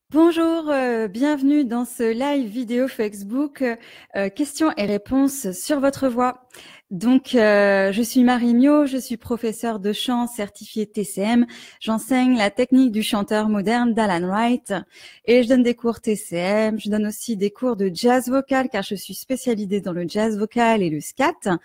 Bonjour, bienvenue dans ce live vidéo Facebook, questions et réponses sur votre voix. Donc, je suis Marie Mio, je suis professeure de chant certifiée TCM. J'enseigne la technique du chanteur moderne d'Alan Wright et je donne des cours TCM. Je donne aussi des cours de jazz vocal car je suis spécialisée dans le jazz vocal et le scat.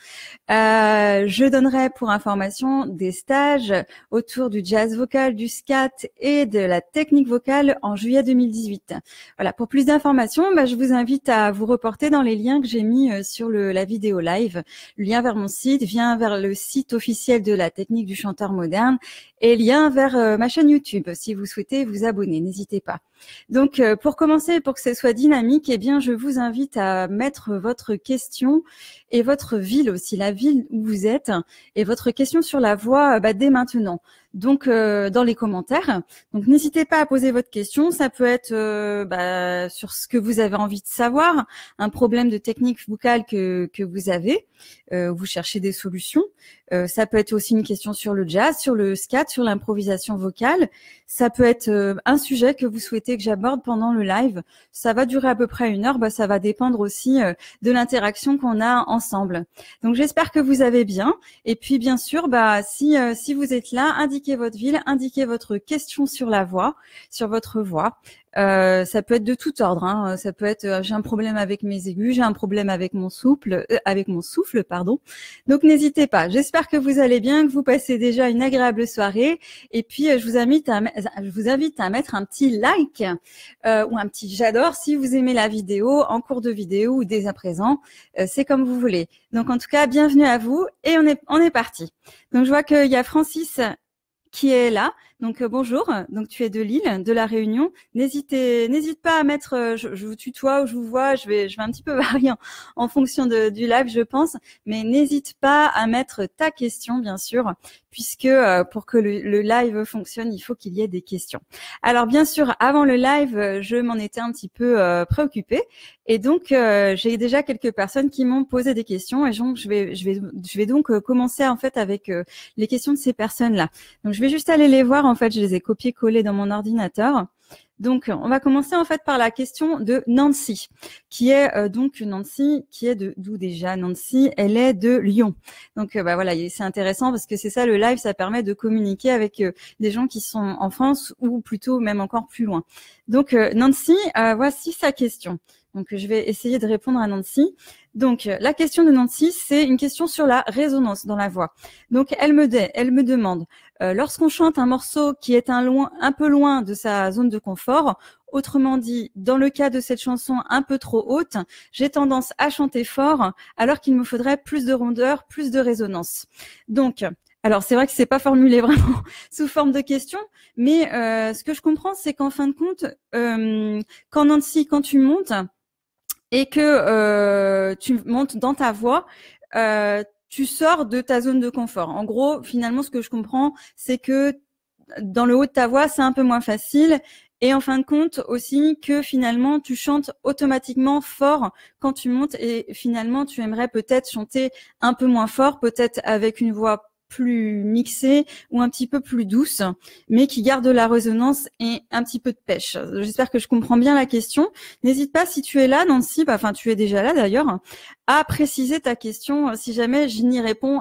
Je donnerai pour information des stages autour du jazz vocal, du scat et de la technique vocale en juillet 2018. Voilà, pour plus d'informations, je vous invite à vous reporter dans les liens que j'ai mis sur la vidéo live. Le lien vers mon site, vient vers le site officiel de la technique du chanteur moderne et lien vers ma chaîne YouTube si vous souhaitez vous abonner, n'hésitez pas. Donc, pour commencer, pour que ce soit dynamique, eh bien, je vous invite à mettre votre question et votre ville aussi, la ville où vous êtes, et votre question sur la voix dès maintenant. Donc, dans les commentaires. Donc, n'hésitez pas à poser votre question. Ça peut être sur ce que vous avez envie de savoir, un problème de technique vocale que vous avez. Vous cherchez des solutions. Ça peut être aussi une question sur le jazz, sur le scat, sur l'improvisation vocale. Ça peut être un sujet que vous souhaitez que j'aborde pendant le live. Ça va durer à peu près 1 heure. Ça va dépendre aussi de l'interaction qu'on a ensemble. Donc, j'espère que vous allez bien. Et puis, bien sûr, si vous êtes là, indiquez votre ville, indiquez votre question sur la voix, sur votre voix. Ça peut être de tout ordre. Hein. Ça peut être j'ai un problème avec mes aigus, j'ai un problème avec mon souffle, pardon. Donc n'hésitez pas. J'espère que vous allez bien, que vous passez déjà une agréable soirée. Et puis je vous invite à mettre un petit like ou un petit j'adore si vous aimez la vidéo, en cours de vidéo ou dès à présent. C'est comme vous voulez. Donc en tout cas, bienvenue à vous et on est parti. Donc je vois qu'il y a Francis qui est là. Donc bonjour. Donc tu es de Lille, de la Réunion. N'hésite pas à mettre. Je vous tutoie ou je vous vois. Je vais un petit peu varier en fonction du live, je pense. Mais n'hésite pas à mettre ta question, bien sûr, puisque pour que le live fonctionne, il faut qu'il y ait des questions. Alors bien sûr, avant le live, je m'en étais un petit peu préoccupée, et donc j'ai déjà quelques personnes qui m'ont posé des questions, et donc je vais donc commencer en fait avec les questions de ces personnes-là. Donc je vais juste aller les voir. En fait, je les ai copiées-collées dans mon ordinateur. Donc, on va commencer en fait par la question de Nancy, qui est Nancy, qui est d'où déjà Nancy? Elle est de Lyon. Donc voilà, c'est intéressant parce que c'est ça le live, ça permet de communiquer avec des gens qui sont en France ou plutôt même encore plus loin. Donc Nancy, voici sa question. Donc je vais essayer de répondre à Nancy. Donc la question de Nancy, c'est une question sur la résonance dans la voix. Donc elle me demande lorsqu'on chante un morceau qui est un peu loin de sa zone de confort, autrement dit, dans le cas de cette chanson un peu trop haute, j'ai tendance à chanter fort alors qu'il me faudrait plus de rondeur, plus de résonance. Donc, alors c'est vrai que c'est pas formulé vraiment sous forme de question, mais ce que je comprends, c'est qu'en fin de compte, quand tu montes et que tu montes dans ta voix, tu sors de ta zone de confort. En gros, finalement, ce que je comprends, c'est que dans le haut de ta voix, c'est un peu moins facile. Et en fin de compte aussi que finalement, tu chantes automatiquement fort quand tu montes et finalement, tu aimerais peut-être chanter un peu moins fort, peut-être avec une voix plus mixée ou un petit peu plus douce, mais qui garde de la résonance et un petit peu de pêche. J'espère que je comprends bien la question. N'hésite pas, si tu es là, Nancy, tu es déjà là d'ailleurs, à préciser ta question si jamais si je réponds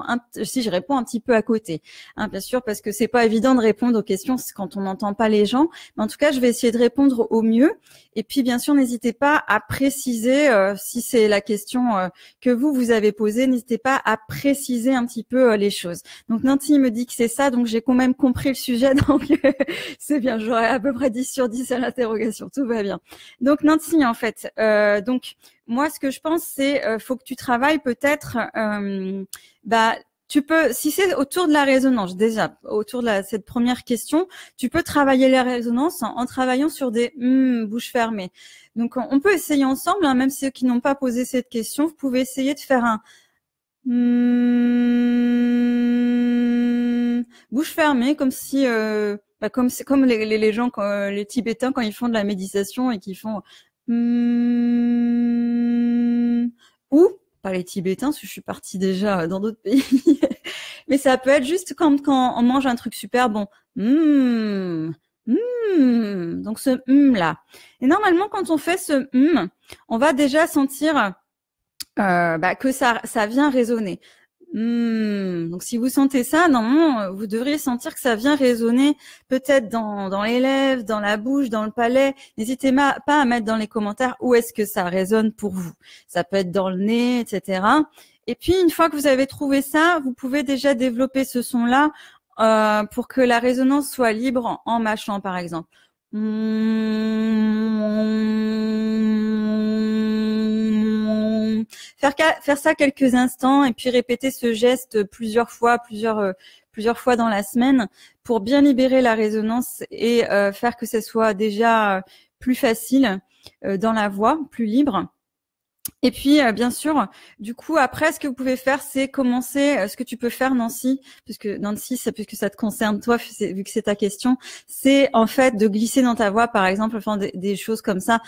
un petit peu à côté. Hein, bien sûr, parce que c'est pas évident de répondre aux questions quand on n'entend pas les gens. Mais en tout cas, je vais essayer de répondre au mieux. Et puis, bien sûr, n'hésitez pas à préciser si c'est la question que vous avez posée. N'hésitez pas à préciser un petit peu les choses. Donc Nancy me dit que c'est ça, donc j'ai quand même compris le sujet, donc c'est bien, j'aurai à peu près 10 sur 10 à l'interrogation, tout va bien. Donc Nancy, en fait, donc moi ce que je pense c'est faut que tu travailles peut-être tu peux, si c'est autour de la résonance, déjà, autour de cette première question, tu peux travailler la résonance en travaillant sur des bouches fermées. Donc on peut essayer ensemble, hein, même ceux qui n'ont pas posé cette question, vous pouvez essayer de faire un bouche fermée, comme si, comme les gens, les Tibétains, quand ils font de la méditation et qu'ils font ou pas les Tibétains, parce que je suis partie déjà dans d'autres pays, mais ça peut être juste quand on mange un truc super bon. Donc ce là. Et normalement, quand on fait ce on va déjà sentir que ça vient résonner. Donc si vous sentez ça, normalement, vous devriez sentir que ça vient résonner peut-être dans les lèvres, dans la bouche, dans le palais. N'hésitez pas à mettre dans les commentaires où est-ce que ça résonne pour vous. Ça peut être dans le nez, etc. Et puis, une fois que vous avez trouvé ça, vous pouvez déjà développer ce son-là pour que la résonance soit libre en mâchant, par exemple. Faire ça quelques instants et puis répéter ce geste plusieurs fois dans la semaine pour bien libérer la résonance et faire que ce soit déjà plus facile dans la voix, plus libre. Et puis, bien sûr, du coup, après, ce que vous pouvez faire, c'est commencer, ce que tu peux faire, Nancy, puisque ça te concerne toi, vu que c'est ta question, c'est en fait de glisser dans ta voix, par exemple, enfin, des choses comme ça.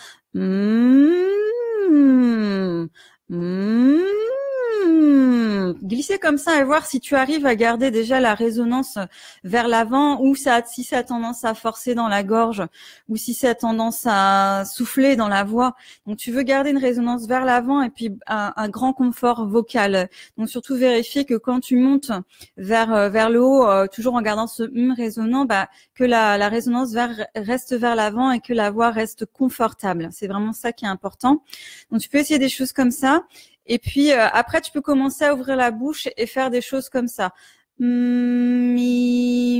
Glisser comme ça et voir si tu arrives à garder déjà la résonance vers l'avant ou si ça a tendance à forcer dans la gorge ou si ça a tendance à souffler dans la voix. Donc tu veux garder une résonance vers l'avant et puis un grand confort vocal. Donc surtout vérifier que quand tu montes vers le haut, toujours en gardant ce résonant, que la résonance reste vers l'avant et que la voix reste confortable. C'est vraiment ça qui est important. Donc tu peux essayer des choses comme ça. Et puis après, tu peux commencer à ouvrir la bouche et faire des choses comme ça. Mi,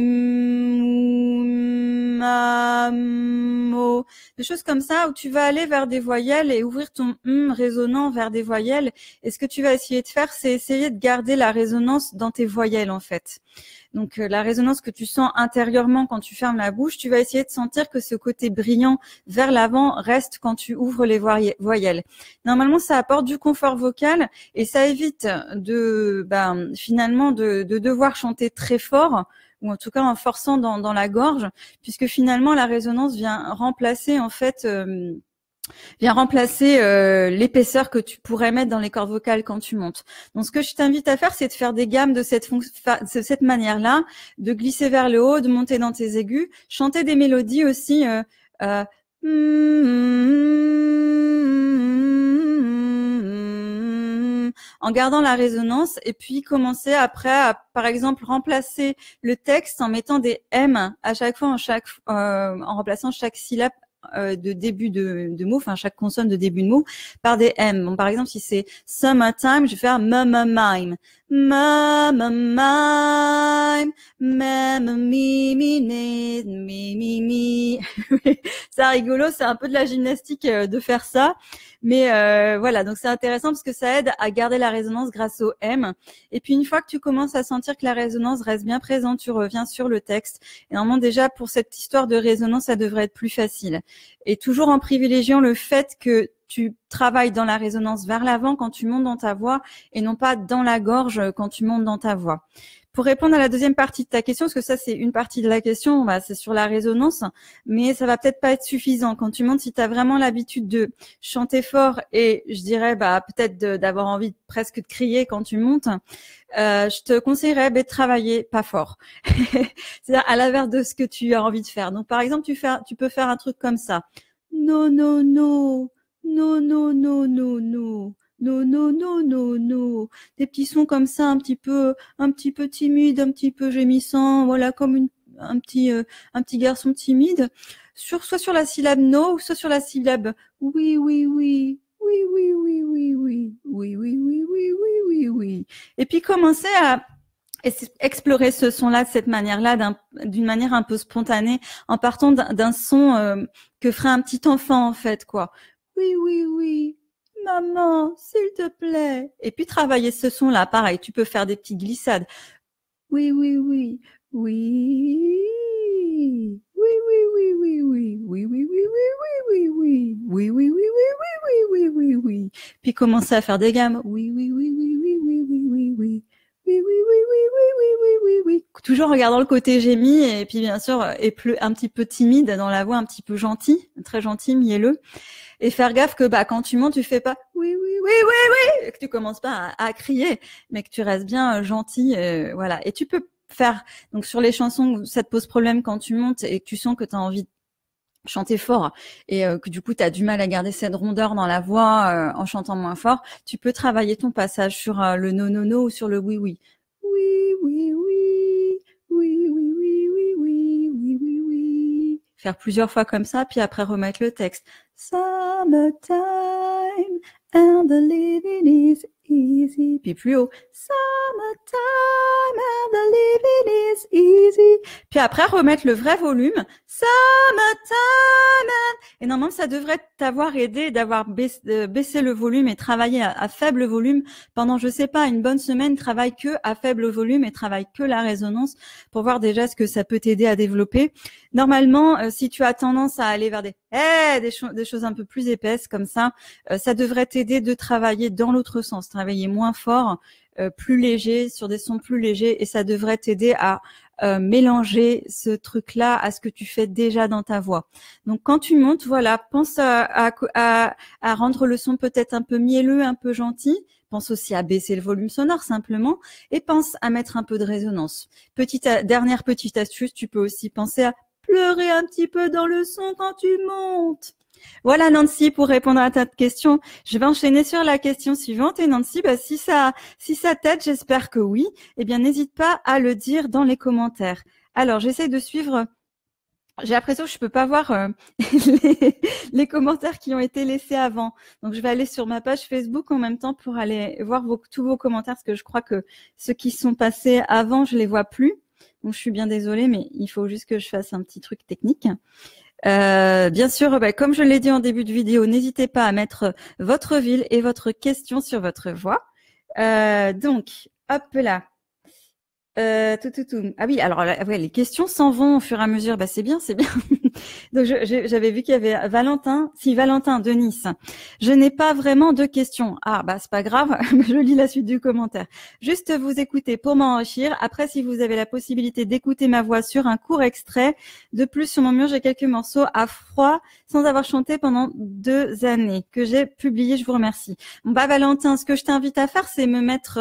ma, mo. Des choses comme ça où tu vas aller vers des voyelles et ouvrir ton résonant vers des voyelles. Et ce que tu vas essayer de faire, c'est essayer de garder la résonance dans tes voyelles en fait. Donc la résonance que tu sens intérieurement quand tu fermes la bouche, tu vas essayer de sentir que ce côté brillant vers l'avant reste quand tu ouvres les voyelles. Normalement, ça apporte du confort vocal et ça évite finalement de devoir chanter très fort ou en tout cas en forçant dans la gorge, puisque finalement la résonance vient remplacer en fait l'épaisseur que tu pourrais mettre dans les cordes vocales quand tu montes. Donc, ce que je t'invite à faire, c'est de faire des gammes de cette manière-là, de glisser vers le haut, de monter dans tes aigus, chanter des mélodies aussi, en gardant la résonance et puis commencer après à, par exemple, remplacer le texte en mettant des M à chaque fois en remplaçant chaque syllabe de début de mot, enfin chaque consonne de début de mot par des M. Bon, par exemple, si c'est summertime, je vais faire mime, mi. C'est rigolo, c'est un peu de la gymnastique de faire ça, mais voilà, donc c'est intéressant parce que ça aide à garder la résonance grâce au M. Et puis une fois que tu commences à sentir que la résonance reste bien présente, tu reviens sur le texte. Et normalement déjà pour cette histoire de résonance, ça devrait être plus facile. Et toujours en privilégiant le fait que tu travailles dans la résonance vers l'avant quand tu montes dans ta voix et non pas dans la gorge quand tu montes dans ta voix. Pour répondre à la deuxième partie de ta question, parce que ça c'est une partie de la question, c'est sur la résonance, mais ça va peut-être pas être suffisant. Quand tu montes, si tu as vraiment l'habitude de chanter fort et je dirais peut-être d'avoir envie presque de crier quand tu montes, je te conseillerais de travailler pas fort. C'est-à-dire à l'inverse de ce que tu as envie de faire. Donc par exemple, tu peux faire un truc comme ça. Non, non, non. Non, non, non, non, non. Non, non, non, non, non. Des petits sons comme ça, un petit peu timide, un petit peu gémissant, voilà, comme un petit garçon timide. Soit sur la syllabe no, soit sur la syllabe oui, oui, oui. Oui, oui, oui, oui, oui. Oui, oui, oui, oui, oui, oui, oui. Et puis commencer à explorer ce son-là de cette manière-là, d'une manière un peu spontanée, en partant d'un son que ferait un petit enfant en fait, quoi. Oui, oui, oui. Maman, s'il te plaît. Et puis travailler ce son-là, pareil, tu peux faire des petites glissades. Oui, oui, oui. Oui. Oui, oui, oui, oui, oui. Oui, oui, oui, oui, oui, oui, oui. Oui, oui, oui, oui, oui, oui, oui, oui, oui. Puis commencer à faire des gammes. Oui, oui, oui, oui, oui, oui, oui, oui, oui. Oui, oui, oui, oui, oui, oui, oui, oui, oui. Toujours en regardant le côté gémi et puis bien sûr, un petit peu timide dans la voix, un petit peu gentil, très gentil, mielleux. Et faire gaffe que quand tu montes, tu fais pas oui, oui, oui, oui, oui, et que tu commences pas à crier, mais que tu restes bien gentil, voilà. Et tu peux faire. Donc sur les chansons où ça te pose problème quand tu montes et que tu sens que tu as envie de chanter fort et que du coup tu as du mal à garder cette rondeur dans la voix en chantant moins fort, tu peux travailler ton passage sur le no no no ou sur le oui oui. Oui oui oui. Oui oui oui oui oui oui oui oui. Faire plusieurs fois comme ça puis après remettre le texte. Summertime and the living is easy. Puis plus haut. Summertime and the living is easy. Puis après remettre le vrai volume. Summertime. Et normalement, ça devrait t'avoir aidé d'avoir baissé le volume et travailler à faible volume pendant, je sais pas, une bonne semaine. Travaille que à faible volume et travaille que la résonance pour voir déjà ce que ça peut t'aider à développer. Normalement, si tu as tendance à aller vers des choses un peu plus épaisses comme ça devrait t'aider de travailler dans l'autre sens, travailler moins fort, plus léger, sur des sons plus légers, et ça devrait t'aider à mélanger ce truc-là à ce que tu fais déjà dans ta voix. Donc quand tu montes, voilà, pense à rendre le son peut-être un peu mielleux, un peu gentil. Pense aussi à baisser le volume sonore simplement et pense à mettre un peu de résonance. Dernière petite astuce, tu peux aussi penser à pleurer un petit peu dans le son quand tu montes. Voilà Nancy pour répondre à ta question. Je vais enchaîner sur la question suivante et Nancy, si ça t'aide, j'espère que oui. Eh bien, n'hésite pas à le dire dans les commentaires. Alors, j'essaie de suivre. J'ai l'impression que je peux pas voir les commentaires qui ont été laissés avant. Donc, je vais aller sur ma page Facebook en même temps pour aller voir tous vos commentaires parce que je crois que ceux qui sont passés avant, je les vois plus. Donc, je suis bien désolée, mais il faut juste que je fasse un petit truc technique. Bien sûr, comme je l'ai dit en début de vidéo, n'hésitez pas à mettre votre ville et votre question sur votre voix. Donc, hop là. Ah oui, alors ouais, les questions s'en vont au fur et à mesure. C'est bien, c'est bien. Donc j'avais vu qu'il y avait Valentin de Nice. Je n'ai pas vraiment de questions. Ah c'est pas grave, je lis la suite du commentaire. Juste vous écouter pour m'enrichir. Après, si vous avez la possibilité d'écouter ma voix sur un court extrait. De plus, sur mon mur, j'ai quelques morceaux à froid sans avoir chanté pendant 2 années que j'ai publiés. Je vous remercie. Bon Valentin, ce que je t'invite à faire, c'est me mettre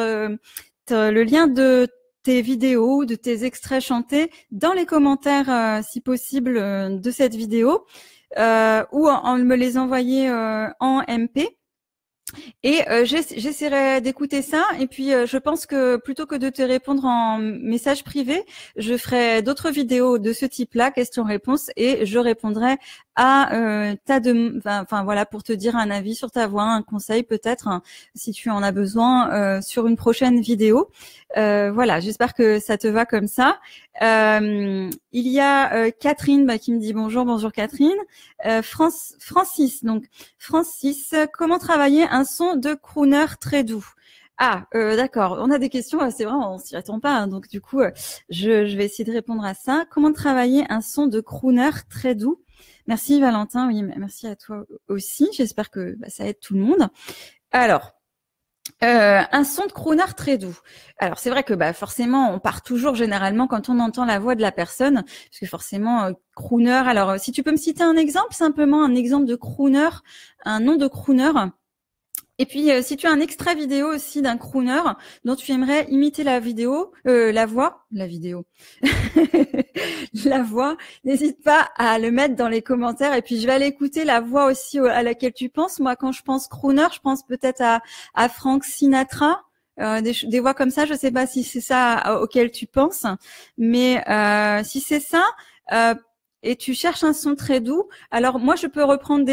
le lien de tes vidéos, de tes extraits chantés dans les commentaires, si possible, de cette vidéo, ou en me les envoyer en MP. Et j'essaierai d'écouter ça. Et puis, je pense que plutôt que de te répondre en message privé, je ferai d'autres vidéos de ce type-là, questions-réponses, et je répondrai à voilà, pour te dire un avis sur ta voix, un conseil peut-être, hein, si tu en as besoin, sur une prochaine vidéo. Voilà, j'espère que ça te va comme ça. Il y a Catherine qui me dit bonjour Catherine. Francis, comment travailler un son de crooner très doux? D'accord. On a des questions, c'est vrai, on s'y attend pas. Hein, donc du coup, je vais essayer de répondre à ça. Comment travailler un son de crooner très doux? Merci Valentin, oui, merci à toi aussi. J'espère que ça aide tout le monde. Alors, un son de crooner très doux. Alors c'est vrai que forcément on part toujours généralement quand on entend la voix de la personne, parce que forcément crooner. Alors si tu peux me citer un exemple, simplement un exemple de crooner, un nom de crooner. Et puis, si tu as un extrait vidéo aussi d'un crooner dont tu aimerais imiter la voix, la voix, n'hésite pas à le mettre dans les commentaires. Et puis, je vais aller écouter la voix aussi à laquelle tu penses. Moi, quand je pense crooner, je pense peut-être à Frank Sinatra. Des voix comme ça, je sais pas si c'est ça auquel tu penses, mais si c'est ça, et tu cherches un son très doux, alors moi tu peux reprendre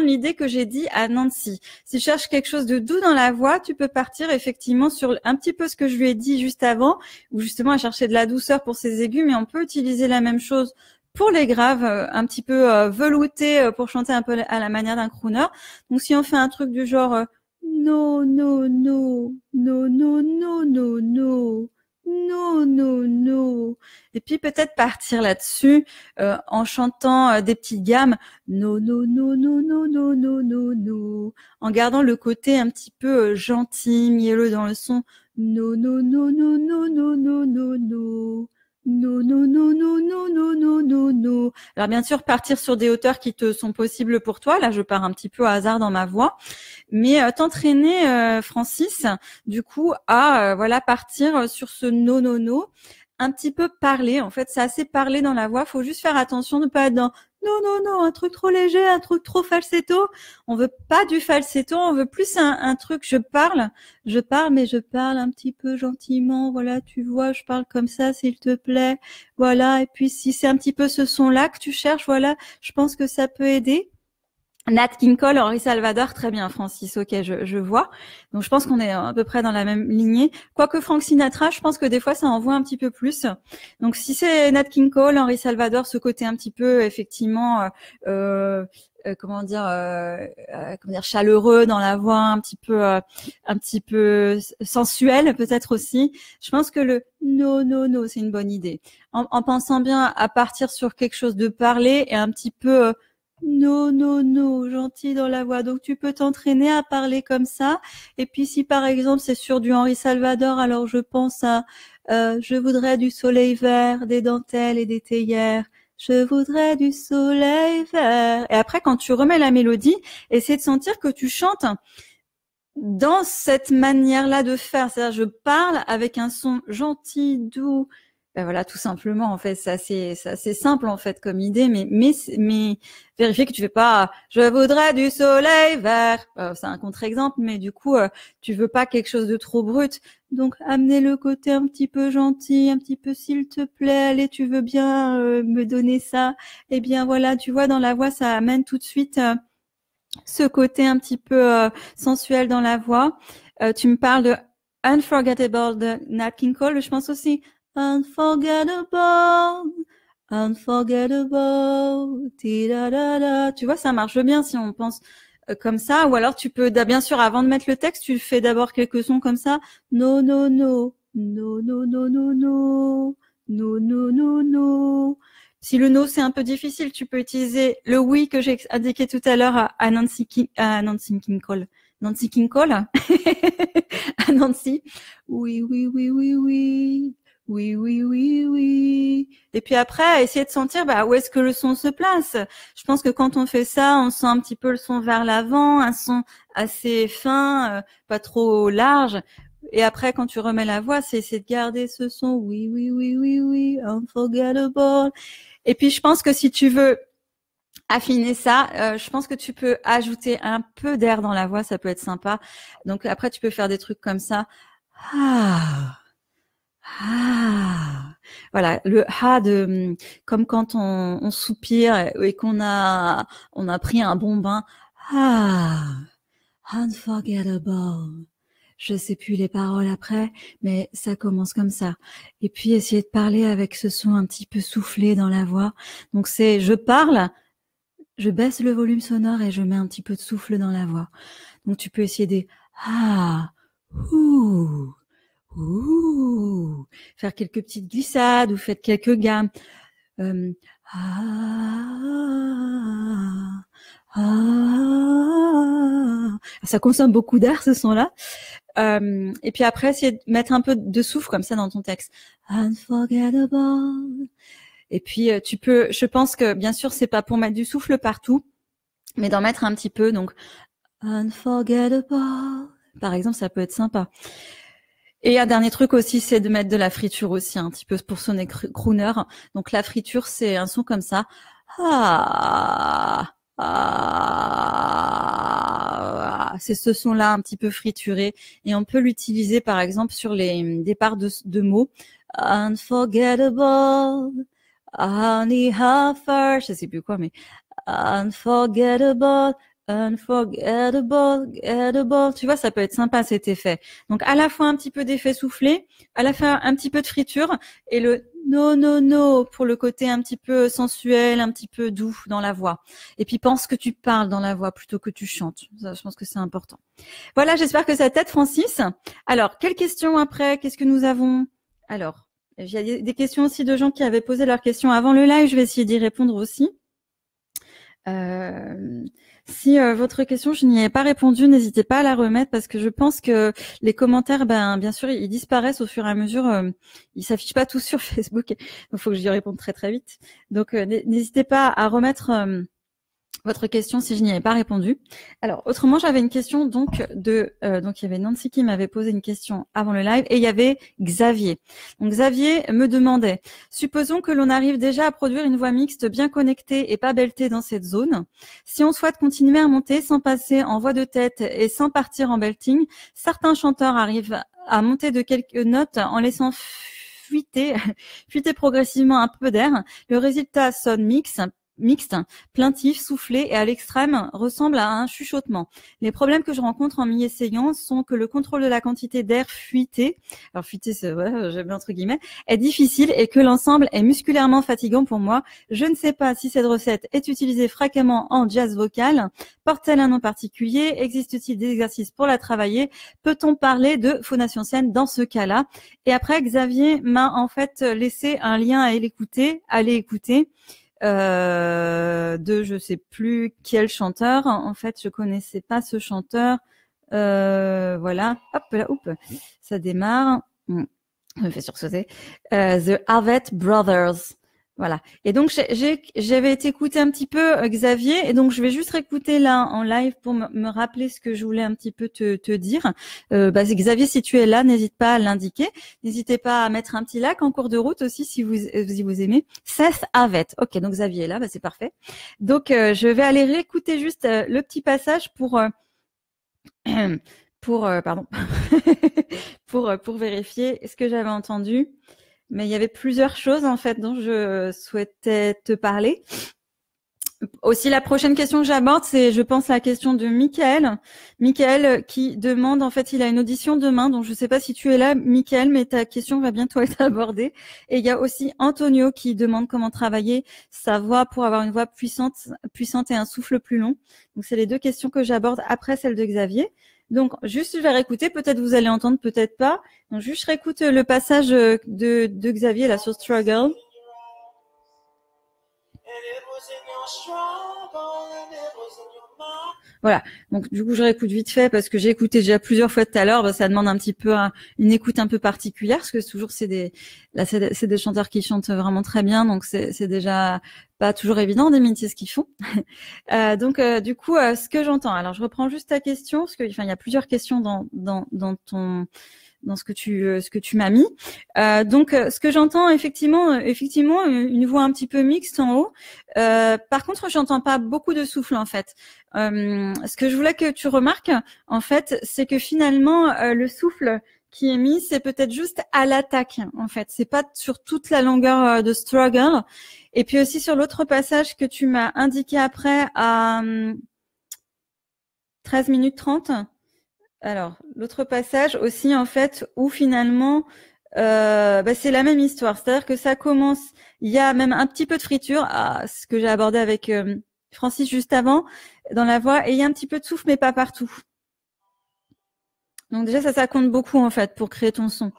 l'idée que j'ai dit à Nancy. Si tu cherches quelque chose de doux dans la voix, tu peux partir effectivement sur un petit peu ce que je lui ai dit juste avant, où justement à chercher de la douceur pour ses aigus, mais on peut utiliser la même chose pour les graves, un petit peu velouté pour chanter un peu à la manière d'un crooner. Donc si on fait un truc du genre no no no no no no no no no no no, et puis peut-être partir là-dessus en chantant des petites gammes no no no no no no no no no, en gardant le côté un petit peu gentil, mielleux dans le son. No no no no no no no no no. No, no, no, no, no, no, no, no, no. Alors bien sûr, partir sur des hauteurs qui te sont possibles pour toi. Là, je pars un petit peu au hasard dans ma voix. Mais t'entraîner, Francis, du coup, à partir sur ce no, no, no, un petit peu parler. En fait, c'est assez parler dans la voix. Faut juste faire attention de ne pas être dans non, non, non, un truc trop léger, un truc trop falsetto. On veut pas du falsetto, on veut plus un truc, je parle, mais je parle un petit peu gentiment. Voilà, tu vois, je parle comme ça, s'il te plaît. Voilà. Et puis, si c'est un petit peu ce son-là que tu cherches, voilà, je pense que ça peut aider. Nat King Cole, Henri Salvador, très bien, Francis, ok, je vois. Donc je pense qu'on est à peu près dans la même lignée. Quoique Frank Sinatra, je pense que des fois ça envoie un petit peu plus. Donc si c'est Nat King Cole, Henri Salvador, ce côté un petit peu effectivement, comment dire, chaleureux dans la voix, un petit peu sensuel peut-être aussi. Je pense que le no, no, no, c'est une bonne idée. En pensant bien à partir sur quelque chose de parlé et un petit peu non, non, non, gentil dans la voix. Donc, tu peux t'entraîner à parler comme ça. Et puis, si par exemple, c'est sur du Henri Salvador, alors je pense à je voudrais du soleil vert, des dentelles et des théières. Je voudrais du soleil vert. Et après, quand tu remets la mélodie, essaie de sentir que tu chantes dans cette manière-là de faire. C'est-à-dire, je parle avec un son gentil, doux. Ben voilà, tout simplement, en fait, c'est assez simple, en fait, comme idée, mais vérifier que tu fais pas, je voudrais du soleil vert. C'est un contre-exemple, mais du coup, tu veux pas quelque chose de trop brut. Donc, amener le côté un petit peu gentil, un petit peu, s'il te plaît, allez, tu veux bien me donner ça. Eh bien, voilà, tu vois, dans la voix, ça amène tout de suite ce côté un petit peu sensuel dans la voix. Tu me parles de Unforgettable de Nat King Cole. Je pense aussi Unforgettable, Unforgettable. Ti-da-da-da. Tu vois, ça marche bien si on pense comme ça. Ou alors tu peux, bien sûr, avant de mettre le texte, tu fais d'abord quelques sons comme ça. No, no, no. No, no, no, no, no. No, no, no, no. Si le no c'est un peu difficile, tu peux utiliser le oui que j'ai indiqué tout à l'heure à Nancy King Cole. Nancy King Cole à Nancy. Oui, oui, oui, oui, oui. Oui, oui, oui, oui. Et puis après, essayer de sentir où est-ce que le son se place. Je pense que quand on fait ça, on sent un petit peu le son vers l'avant, un son assez fin, pas trop large. Et après, quand tu remets la voix, c'est essayer de garder ce son. Oui, oui, oui, oui, oui. Unforgettable. Et puis, je pense que si tu veux affiner ça, je pense que tu peux ajouter un peu d'air dans la voix, ça peut être sympa. Donc après, tu peux faire des trucs comme ça. Ah, ah. Voilà, le ha de comme quand on soupire et on a pris un bon bain. Ah, unforgettable. Je sais plus les paroles après, mais ça commence comme ça. Et puis essayer de parler avec ce son un petit peu soufflé dans la voix. Donc c'est je parle, je baisse le volume sonore et je mets un petit peu de souffle dans la voix. Donc tu peux essayer des ah, ouh, ouh, faire quelques petites glissades ou faites quelques gammes. Ah, ah. Ça consomme beaucoup d'air ce son-là. Et puis après, essayer de mettre un peu de souffle comme ça dans ton texte. Unforgettable. Et puis tu peux, je pense que bien sûr c'est pas pour mettre du souffle partout, mais d'en mettre un petit peu. Donc unforgettable, par exemple, ça peut être sympa. Et un dernier truc aussi, c'est de mettre de la friture aussi, un petit peu pour sonner crooner. Donc la friture, c'est un son comme ça. Ah, ah, c'est ce son-là un petit peu frituré. Et on peut l'utiliser par exemple sur les départs de mots. Unforgettable, honey Huffer, je sais plus quoi, mais unforgettable, unforgettable, gettable. Tu vois, ça peut être sympa cet effet. Donc à la fois un petit peu d'effet soufflé, à la fois un petit peu de friture et le no, no, no pour le côté un petit peu sensuel, un petit peu doux dans la voix. Et puis pense que tu parles dans la voix plutôt que tu chantes. Ça, je pense que c'est important. Voilà, j'espère que ça t'aide, Francis. Alors, quelles questions après? Qu'est-ce que nous avons? Alors, il y a des questions aussi de gens qui avaient posé leurs questions avant le live. Je vais essayer d'y répondre aussi. Si votre question, je n'y ai pas répondu, n'hésitez pas à la remettre parce que je pense que les commentaires, bien sûr, ils disparaissent au fur et à mesure. Ils s'affichent pas tous sur Facebook. Il faut que j'y réponde très très vite. Donc, n'hésitez pas à remettre votre question si je n'y avais pas répondu. Alors, autrement, j'avais une question donc il y avait Nancy qui m'avait posé une question avant le live et il y avait Xavier. Donc Xavier me demandait, supposons que l'on arrive déjà à produire une voix mixte bien connectée et pas beltée dans cette zone. Si on souhaite continuer à monter sans passer en voix de tête et sans partir en belting, certains chanteurs arrivent à monter de quelques notes en laissant fuiter progressivement un peu d'air. Le résultat sonne mixte, plaintif, soufflé et à l'extrême ressemble à un chuchotement. Les problèmes que je rencontre en m'y essayant sont que le contrôle de la quantité d'air fuité, alors fuité c'est ouais, j'aime bien entre guillemets, est difficile et que l'ensemble est musculairement fatigant pour moi. Je ne sais pas si cette recette est utilisée fréquemment en jazz vocal. Porte-t-elle un nom particulier? Existe-t-il des exercices pour la travailler? Peut-on parler de phonation saine dans ce cas-là? Et après, Xavier m'a en fait laissé un lien à aller écouter. De je sais plus quel chanteur. En fait, je connaissais pas ce chanteur. Voilà. Hop là, ça démarre. Je me fais sursauter. The Avett Brothers. Voilà. Et donc j'avais été écouter un petit peu Xavier, et donc je vais juste réécouter là en live pour me rappeler ce que je voulais un petit peu te dire. Xavier, si tu es là, n'hésite pas à l'indiquer. N'hésitez pas à mettre un petit like en cours de route aussi si vous aimez. Seth Avett. Ok, donc Xavier est là, c'est parfait. Donc je vais aller réécouter juste le petit passage pour pour vérifier ce que j'avais entendu. Mais il y avait plusieurs choses en fait dont je souhaitais te parler. Aussi, la prochaine question que j'aborde, c'est, je pense, la question de Michael. Michael qui demande, en fait, il a une audition demain, donc je ne sais pas si tu es là, Michael, mais ta question va bientôt être abordée. Et il y a aussi Antonio qui demande comment travailler sa voix pour avoir une voix puissante et un souffle plus long. Donc, c'est les deux questions que j'aborde après celle de Xavier. Donc, juste, je vais réécouter. Peut-être vous allez entendre, peut-être pas. Donc, juste, je réécoute le passage de Xavier, là, sur Struggle. Voilà. Donc, du coup, je réécoute vite fait parce que j'ai écouté déjà plusieurs fois tout à l'heure. Ça demande un petit peu une écoute un peu particulière parce que toujours, c'est des chanteurs qui chantent vraiment très bien. Donc, c'est déjà pas toujours évident d'imiter ce qu'ils font. Du coup, ce que j'entends. Alors, je reprends juste ta question parce que, il y a plusieurs questions dans ce que tu m'as mis. Ce que j'entends effectivement une voix un petit peu mixte en haut. Par contre, j'entends pas beaucoup de souffle en fait. Ce que je voulais que tu remarques en fait, c'est que finalement le souffle qui est mis, c'est peut-être juste à l'attaque en fait. C'est pas sur toute la longueur de Struggle. Et puis aussi sur l'autre passage que tu m'as indiqué après à 13 minutes 30. Alors, l'autre passage aussi, en fait, où finalement, c'est la même histoire. C'est-à-dire que ça commence, il y a même un petit peu de friture, ce que j'ai abordé avec Francis juste avant, dans la voix, et il y a un petit peu de souffle, mais pas partout. Donc déjà, ça compte beaucoup, en fait, pour créer ton son.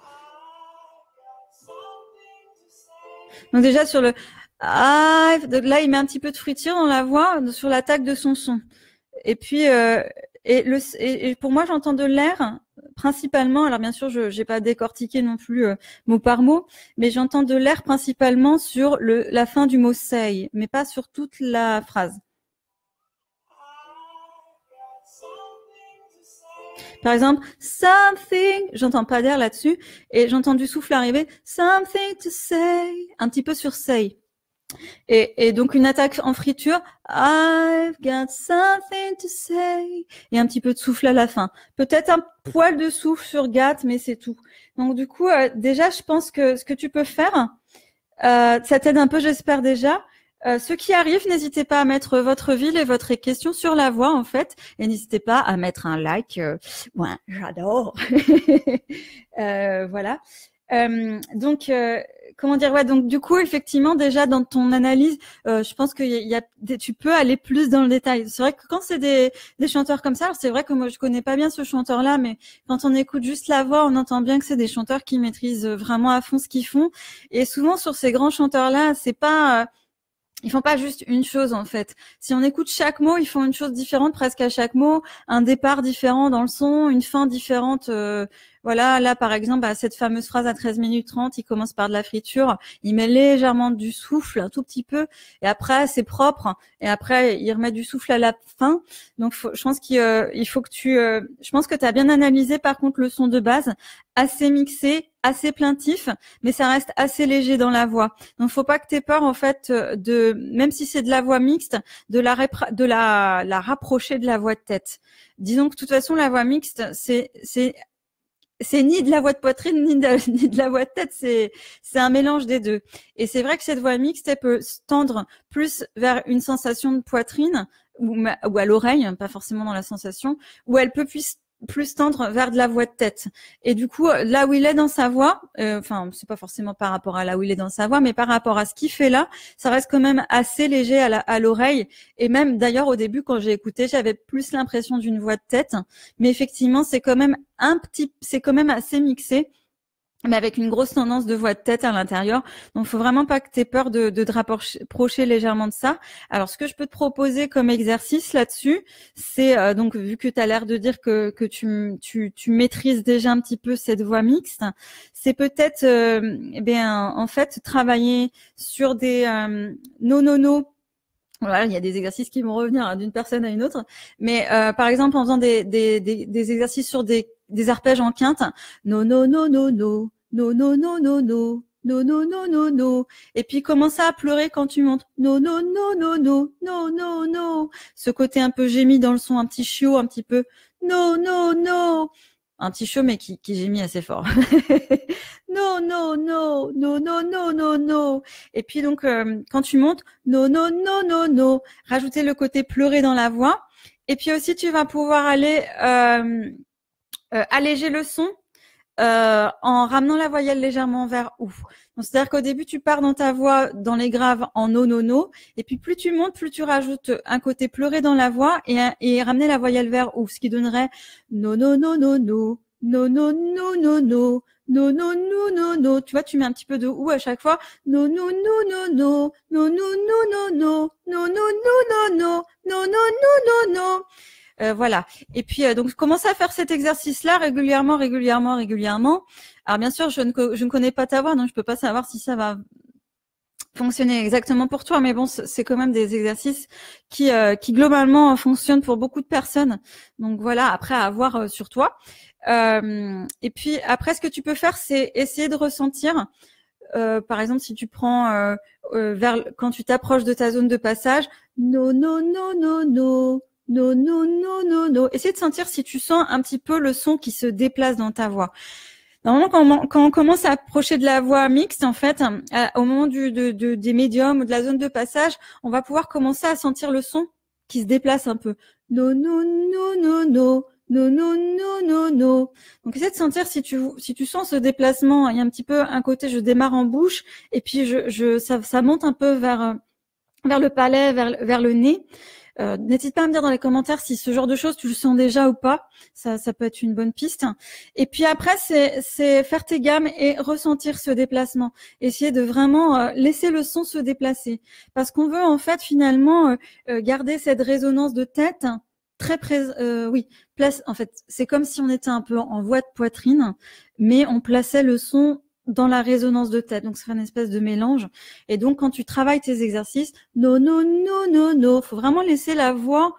Donc déjà, sur le donc là, il met un petit peu de friture dans la voix, sur l'attaque de son son. Et puis... Et pour moi, j'entends de l'air principalement. Alors bien sûr, je n'ai pas décortiqué non plus mot par mot, mais j'entends de l'air principalement sur la fin du mot say, mais pas sur toute la phrase. Par exemple, something, j'entends pas d'air là-dessus, et j'entends du souffle arriver, something to say, un petit peu sur say. Et donc une attaque en friture, I've got something to say, et un petit peu de souffle à la fin. Peut-être un poil de souffle sur got, mais c'est tout. Donc du coup, déjà, je pense que ce que tu peux faire, ça t'aide un peu, j'espère déjà. Ceux qui arrivent, n'hésitez pas à mettre votre ville et votre question sur la voix, en fait, et n'hésitez pas à mettre un like. Ouais, j'adore. Voilà. Comment dire, ouais, donc du coup, effectivement, déjà dans ton analyse, je pense que tu peux aller plus dans le détail. C'est vrai que quand c'est des chanteurs comme ça, alors c'est vrai que moi je connais pas bien ce chanteur-là, mais quand on écoute juste la voix, on entend bien que c'est des chanteurs qui maîtrisent vraiment à fond ce qu'ils font. Et souvent sur ces grands chanteurs-là, c'est pas ils font pas juste une chose en fait. Si on écoute chaque mot, ils font une chose différente presque à chaque mot, un départ différent dans le son, une fin différente Voilà, là par exemple, cette fameuse phrase à 13 minutes 30, il commence par de la friture, il met légèrement du souffle, un tout petit peu, et après c'est propre, et après il remet du souffle à la fin. Donc je pense qu'il faut que je pense que tu as bien analysé par contre le son de base, assez mixé, assez plaintif, mais ça reste assez léger dans la voix. Donc faut pas que tu aies peur en fait même si c'est de la voix mixte, de la rapprocher de la voix de tête. Disons que de toute façon la voix mixte c'est ni de la voix de poitrine ni de la voix de tête, c'est un mélange des deux. Et c'est vrai que cette voix mixte, elle peut se tendre plus vers une sensation de poitrine ou à l'oreille, pas forcément dans la sensation, ou elle peut plus tendre vers de la voix de tête. Et du coup, là où il est dans sa voix, enfin, c'est pas forcément par rapport à là où il est dans sa voix, mais par rapport à ce qu'il fait là, ça reste quand même assez léger à l'oreille. Et même, d'ailleurs, au début, quand j'ai écouté, j'avais plus l'impression d'une voix de tête. Mais effectivement, c'est quand même assez mixé, mais avec une grosse tendance de voix de tête à l'intérieur. Donc, faut vraiment pas que tu aies peur de te rapprocher légèrement de ça. Alors, ce que je peux te proposer comme exercice là-dessus, c'est donc, vu que tu as l'air de dire que tu maîtrises déjà un petit peu cette voix mixte, c'est peut-être, en fait, travailler sur des no. Voilà, il y a des exercices qui vont revenir d'une personne à une autre, mais par exemple en faisant des exercices sur des arpèges en quinte, no no no no no no no no no no no no no no no, et puis commencer à pleurer quand tu montes, no no no no no no no no, ce côté un peu gémi dans le son, un petit chiot, un petit peu no no no, un petit chiot mais qui gémit assez fort. No no no no no no no no. Et puis donc quand tu montes, no no no no no, rajouter le côté pleurer dans la voix. Et puis aussi tu vas pouvoir aller alléger le son en ramenant la voyelle légèrement vers ou. Donc c'est-à-dire qu'au début tu pars dans ta voix dans les graves en no no no, et puis plus tu montes, plus tu rajoutes un côté pleurer dans la voix et ramener la voyelle vers ou, ce qui donnerait no no no no no no no no no no. No no no no no, tu vois, tu mets un petit peu de ou à chaque fois. No no no no no no no no no no no no no no no no no no no. Voilà. Et puis donc commence à faire cet exercice-là régulièrement. Alors bien sûr, je ne connais pas ta voix, donc je peux pas savoir si ça va fonctionner exactement pour toi, mais bon, c'est quand même des exercices qui globalement fonctionnent pour beaucoup de personnes. Donc voilà, après à avoir sur toi. Et puis après, ce que tu peux faire, c'est essayer de ressentir. Par exemple, si tu prends quand tu t'approches de ta zone de passage, no no no no no no no no no no. Essaye de sentir si tu sens un petit peu le son qui se déplace dans ta voix. Normalement, quand on commence à approcher de la voix mixte, en fait, au moment des médiums ou de la zone de passage, on va pouvoir commencer à sentir le son qui se déplace un peu. No no no no no. No, no, no, no, no. Donc, essaie de sentir si tu sens ce déplacement. Il y a un petit peu un côté, je démarre en bouche, et puis ça monte un peu vers le palais, vers le nez. N'hésite pas à me dire dans les commentaires si ce genre de choses tu le sens déjà ou pas. Ça peut être une bonne piste. Et puis après, c'est faire tes gammes et ressentir ce déplacement. Essayer de vraiment laisser le son se déplacer. Parce qu'on veut en fait finalement garder cette résonance de tête très place. En fait, c'est comme si on était un peu en voix de poitrine, mais on plaçait le son dans la résonance de tête. Donc, ça fait une espèce de mélange. Et donc, quand tu travailles tes exercices, no, no, no, no, no, faut vraiment laisser la voix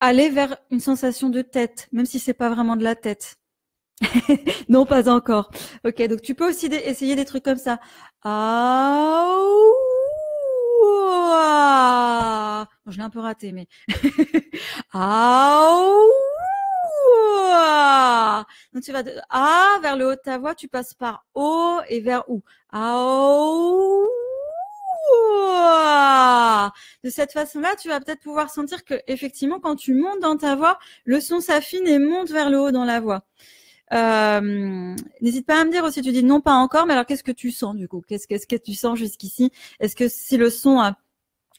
aller vers une sensation de tête, même si c'est pas vraiment de la tête. Non, pas encore. Ok, donc tu peux aussi essayer des trucs comme ça. Ah, bon, je l'ai un peu raté, mais ah. Donc tu vas de A vers le haut de ta voix, tu passes par O et vers OU. Ah. De cette façon-là, tu vas peut-être pouvoir sentir que effectivement, quand tu montes dans ta voix, le son s'affine et monte vers le haut dans la voix. N'hésite pas à me dire aussi, tu dis non pas encore, mais alors qu'est-ce que tu sens du coup? Qu'est-ce que tu sens jusqu'ici? Est-ce que si le son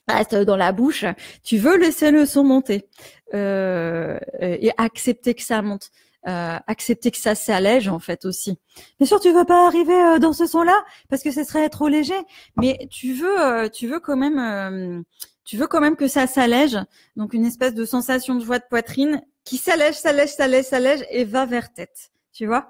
reste dans la bouche, tu veux laisser le son monter et accepter que ça monte, accepter que ça s'allège en fait aussi. Bien sûr, tu veux pas arriver dans ce son-là parce que ce serait trop léger, mais tu veux quand même que ça s'allège, donc une espèce de sensation de voix de poitrine qui s'allège et va vers tête. Tu vois.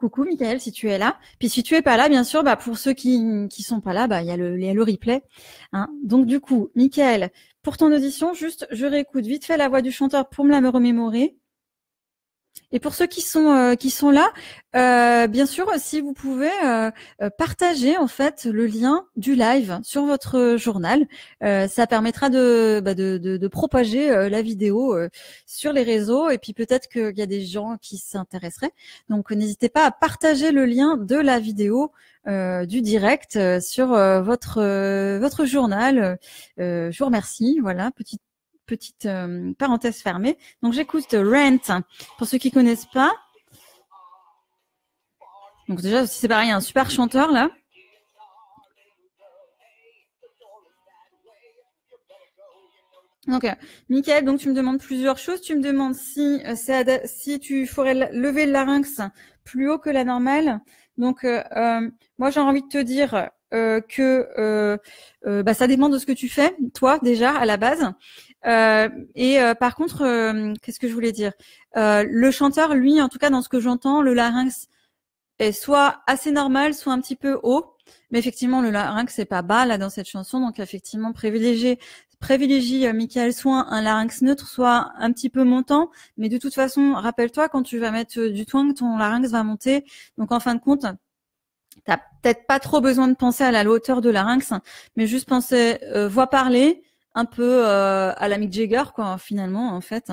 Coucou Michael, si tu es là. Puis si tu es pas là, bien sûr, bah pour ceux qui sont pas là, bah il y a le replay. Hein. Donc du coup, Michael, pour ton audition, juste je réécoute vite fait la voix du chanteur pour me la me remémorer. Et pour ceux qui sont là, bien sûr, si vous pouvez partager en fait le lien du live sur votre journal, ça permettra de propager la vidéo sur les réseaux et puis peut-être qu'il y a des gens qui s'intéresseraient. Donc n'hésitez pas à partager le lien de la vidéo du direct sur votre journal. Je vous remercie. Voilà, petite parenthèse fermée. Donc j'écoute Rent. Pour ceux qui connaissent pas. Donc déjà, si c'est pareil, il y a un super chanteur là. Donc, Michael, donc tu me demandes plusieurs choses. Tu me demandes si tu ferais lever le larynx plus haut que la normale. Donc, moi, j'ai envie de te dire que ça dépend de ce que tu fais, toi, déjà, à la base. Par contre, qu'est-ce que je voulais dire le chanteur, lui, en tout cas dans ce que j'entends, le larynx est soit assez normal, soit un petit peu haut. Mais effectivement, le larynx c'est pas bas là dans cette chanson, donc effectivement privilégie Michael soit un larynx neutre, soit un petit peu montant. Mais de toute façon, rappelle-toi quand tu vas mettre du twang, ton larynx va monter. Donc en fin de compte, t'as peut-être pas trop besoin de penser à la hauteur de larynx, mais juste penser voix parlée, un peu à la Mick Jagger, quoi, finalement, en fait.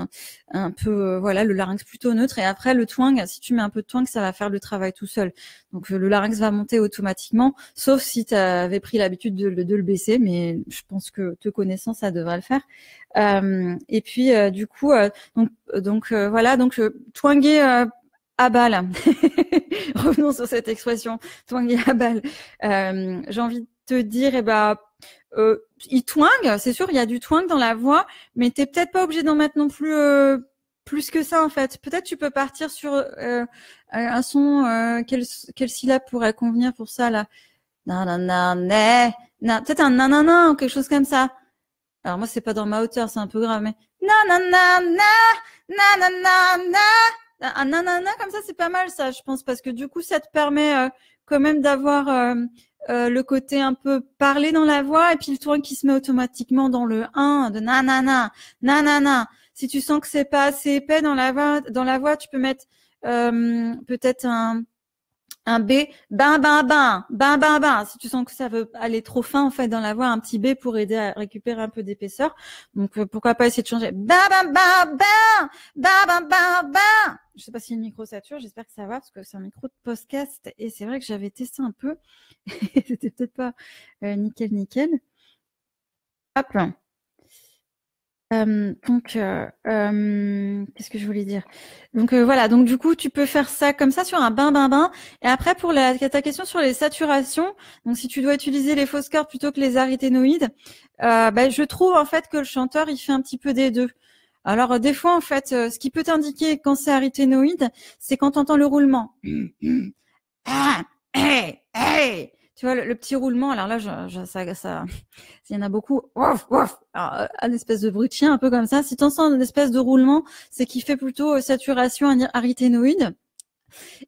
Un peu, voilà, le larynx plutôt neutre. Et après, le twang, si tu mets un peu de twang, ça va faire le travail tout seul. Donc, le larynx va monter automatiquement, sauf si tu avais pris l'habitude de le baisser, mais je pense que te connaissant, ça devrait le faire. Et puis, du coup, voilà, donc twanger à balle. Revenons sur cette expression, twanger à balle. J'ai envie de te dire, il twang, c'est sûr, il y a du twang dans la voix, mais t'es peut-être pas obligé d'en mettre non plus plus que ça en fait. Peut-être tu peux partir sur un son, quelle syllabe pourrait convenir pour ça là? Peut-être un nanana ou quelque chose comme ça. Alors moi c'est pas dans ma hauteur, c'est un peu grave, mais nanana, nanana, un nanana comme ça c'est pas mal ça, je pense, parce que du coup ça te permet quand même d'avoir le côté un peu parlé dans la voix et puis le twang qui se met automatiquement dans le 1 de nanana, nanana. Si tu sens que c'est pas assez épais dans la voix, tu peux mettre peut-être un B, ben. Si tu sens que ça veut aller trop fin, en fait, dans la voix, un petit B pour aider à récupérer un peu d'épaisseur. Donc, pourquoi pas essayer de changer. Je sais pas si le micro sature, j'espère que ça va, parce que c'est un micro de podcast, et c'est vrai que j'avais testé un peu. C'était peut-être pas nickel. Hop. Qu'est-ce que je voulais dire? Donc voilà, donc du coup tu peux faire ça comme ça sur un bain. Et après pour ta question sur les saturations, donc si tu dois utiliser les fausses cordes plutôt que les arythénoïdes, je trouve en fait que le chanteur il fait un petit peu des deux. Alors des fois en fait, ce qui peut t'indiquer quand c'est arythénoïde, c'est quand tu entends le roulement. Hey. Tu vois, le petit roulement, alors là, il y en a beaucoup. Alors, un espèce de bruit de chien, un peu comme ça. Si tu entends une espèce de roulement, c'est qu'il fait plutôt saturation arythénoïde.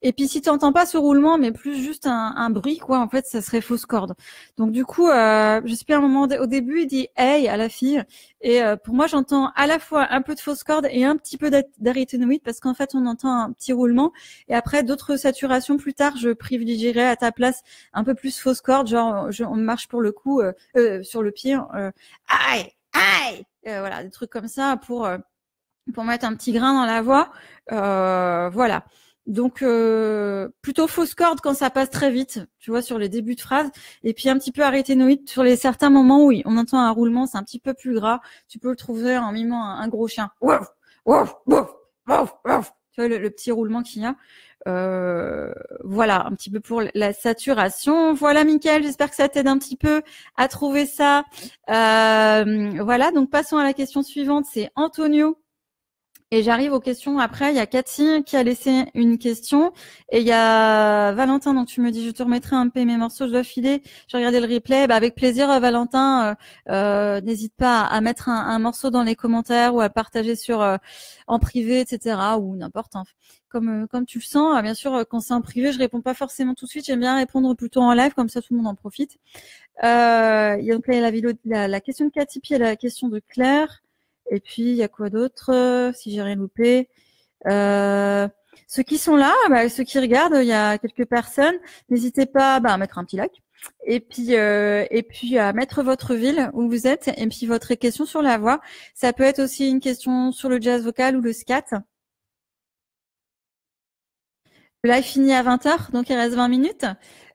Et puis si tu n'entends pas ce roulement, mais plus juste un bruit, quoi, en fait, ça serait fausse corde. Donc du coup, je sais plus, à un moment au début, il dit hey à la fille. Et pour moi, j'entends à la fois un peu de fausse corde et un petit peu d'arythénoïde, parce qu'en fait, on entend un petit roulement. Et après, d'autres saturations plus tard, je privilégierais à ta place un peu plus fausse corde, genre on marche pour le coup sur le pied, aïe, voilà, des trucs comme ça pour mettre un petit grain dans la voix, voilà. Donc plutôt fausse corde quand ça passe très vite, tu vois, sur les débuts de phrase, et puis un petit peu arythénoïde sur les certains moments où on entend un roulement, c'est un petit peu plus gras. Tu peux le trouver en mimant un gros chien. Wouf, wouf, wouf, wouf, wouf. Tu vois le petit roulement qu'il y a. Voilà, un petit peu pour la saturation. Voilà, Mickaël, j'espère que ça t'aide un petit peu à trouver ça. Voilà, donc passons à la question suivante, c'est Antonio. Et j'arrive aux questions après. Il y a Cathy qui a laissé une question. Et il y a Valentin. Donc, tu me dis, je te remettrai un peu mes morceaux. Je dois filer. J'ai regardé le replay. Avec plaisir, Valentin. N'hésite pas à mettre un morceau dans les commentaires ou à partager en privé, etc. ou n'importe. Hein. comme tu le sens. Bien sûr, quand c'est en privé, je réponds pas forcément tout de suite. J'aime bien répondre plutôt en live, comme ça tout le monde en profite. Il y a donc là, la question de Cathy, puis il y a la question de Claire. Et puis, il y a quoi d'autre, si j'ai rien loupé? Ceux qui sont là, ceux qui regardent, il y a quelques personnes. N'hésitez pas à mettre un petit like. Et puis à mettre votre ville où vous êtes et puis votre question sur la voix. Ça peut être aussi une question sur le jazz vocal ou le scat. Le live finit à 20h, donc il reste 20 minutes.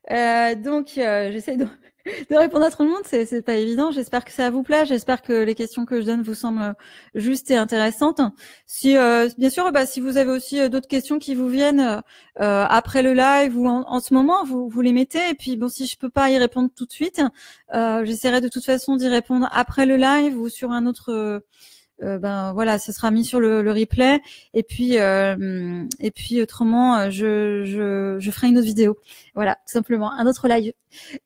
J'essaie de répondre à tout le monde, c'est pas évident. J'espère que ça vous plaît. J'espère que les questions que je donne vous semblent justes et intéressantes. Si, bien sûr, si vous avez aussi d'autres questions qui vous viennent après le live ou en ce moment, vous les mettez. Et puis bon, si je peux pas y répondre tout de suite, j'essaierai de toute façon d'y répondre après le live ou sur un autre. Voilà, ça sera mis sur le replay et puis autrement je ferai une autre vidéo, voilà, tout simplement un autre live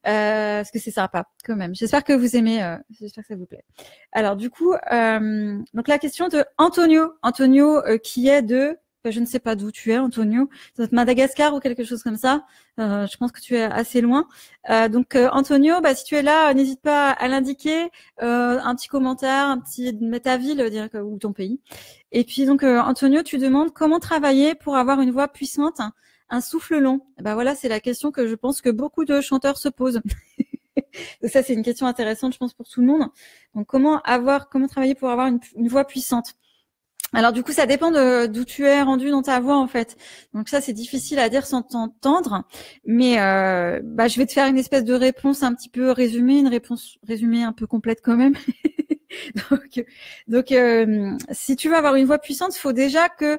parce que c'est sympa quand même. J'espère que vous aimez, j'espère que ça vous plaît. Alors du coup, donc la question de Antonio qui est de je ne sais pas d'où tu es, Antonio. Ça doit être Madagascar ou quelque chose comme ça. Je pense que tu es assez loin. Donc, Antonio, si tu es là, n'hésite pas à l'indiquer. Un petit commentaire, mettre ta ville ou ton pays. Et puis, donc, Antonio, tu demandes comment travailler pour avoir une voix puissante, un souffle long. Voilà, c'est la question que je pense que beaucoup de chanteurs se posent. Donc ça, c'est une question intéressante, je pense, pour tout le monde. Donc, comment travailler pour avoir une voix puissante? Alors du coup, ça dépend d'où tu es rendu dans ta voix en fait. Donc ça, c'est difficile à dire sans t'entendre. Mais je vais te faire une espèce de réponse un petit peu résumée, une réponse résumée un peu complète quand même. donc, si tu veux avoir une voix puissante, il faut déjà que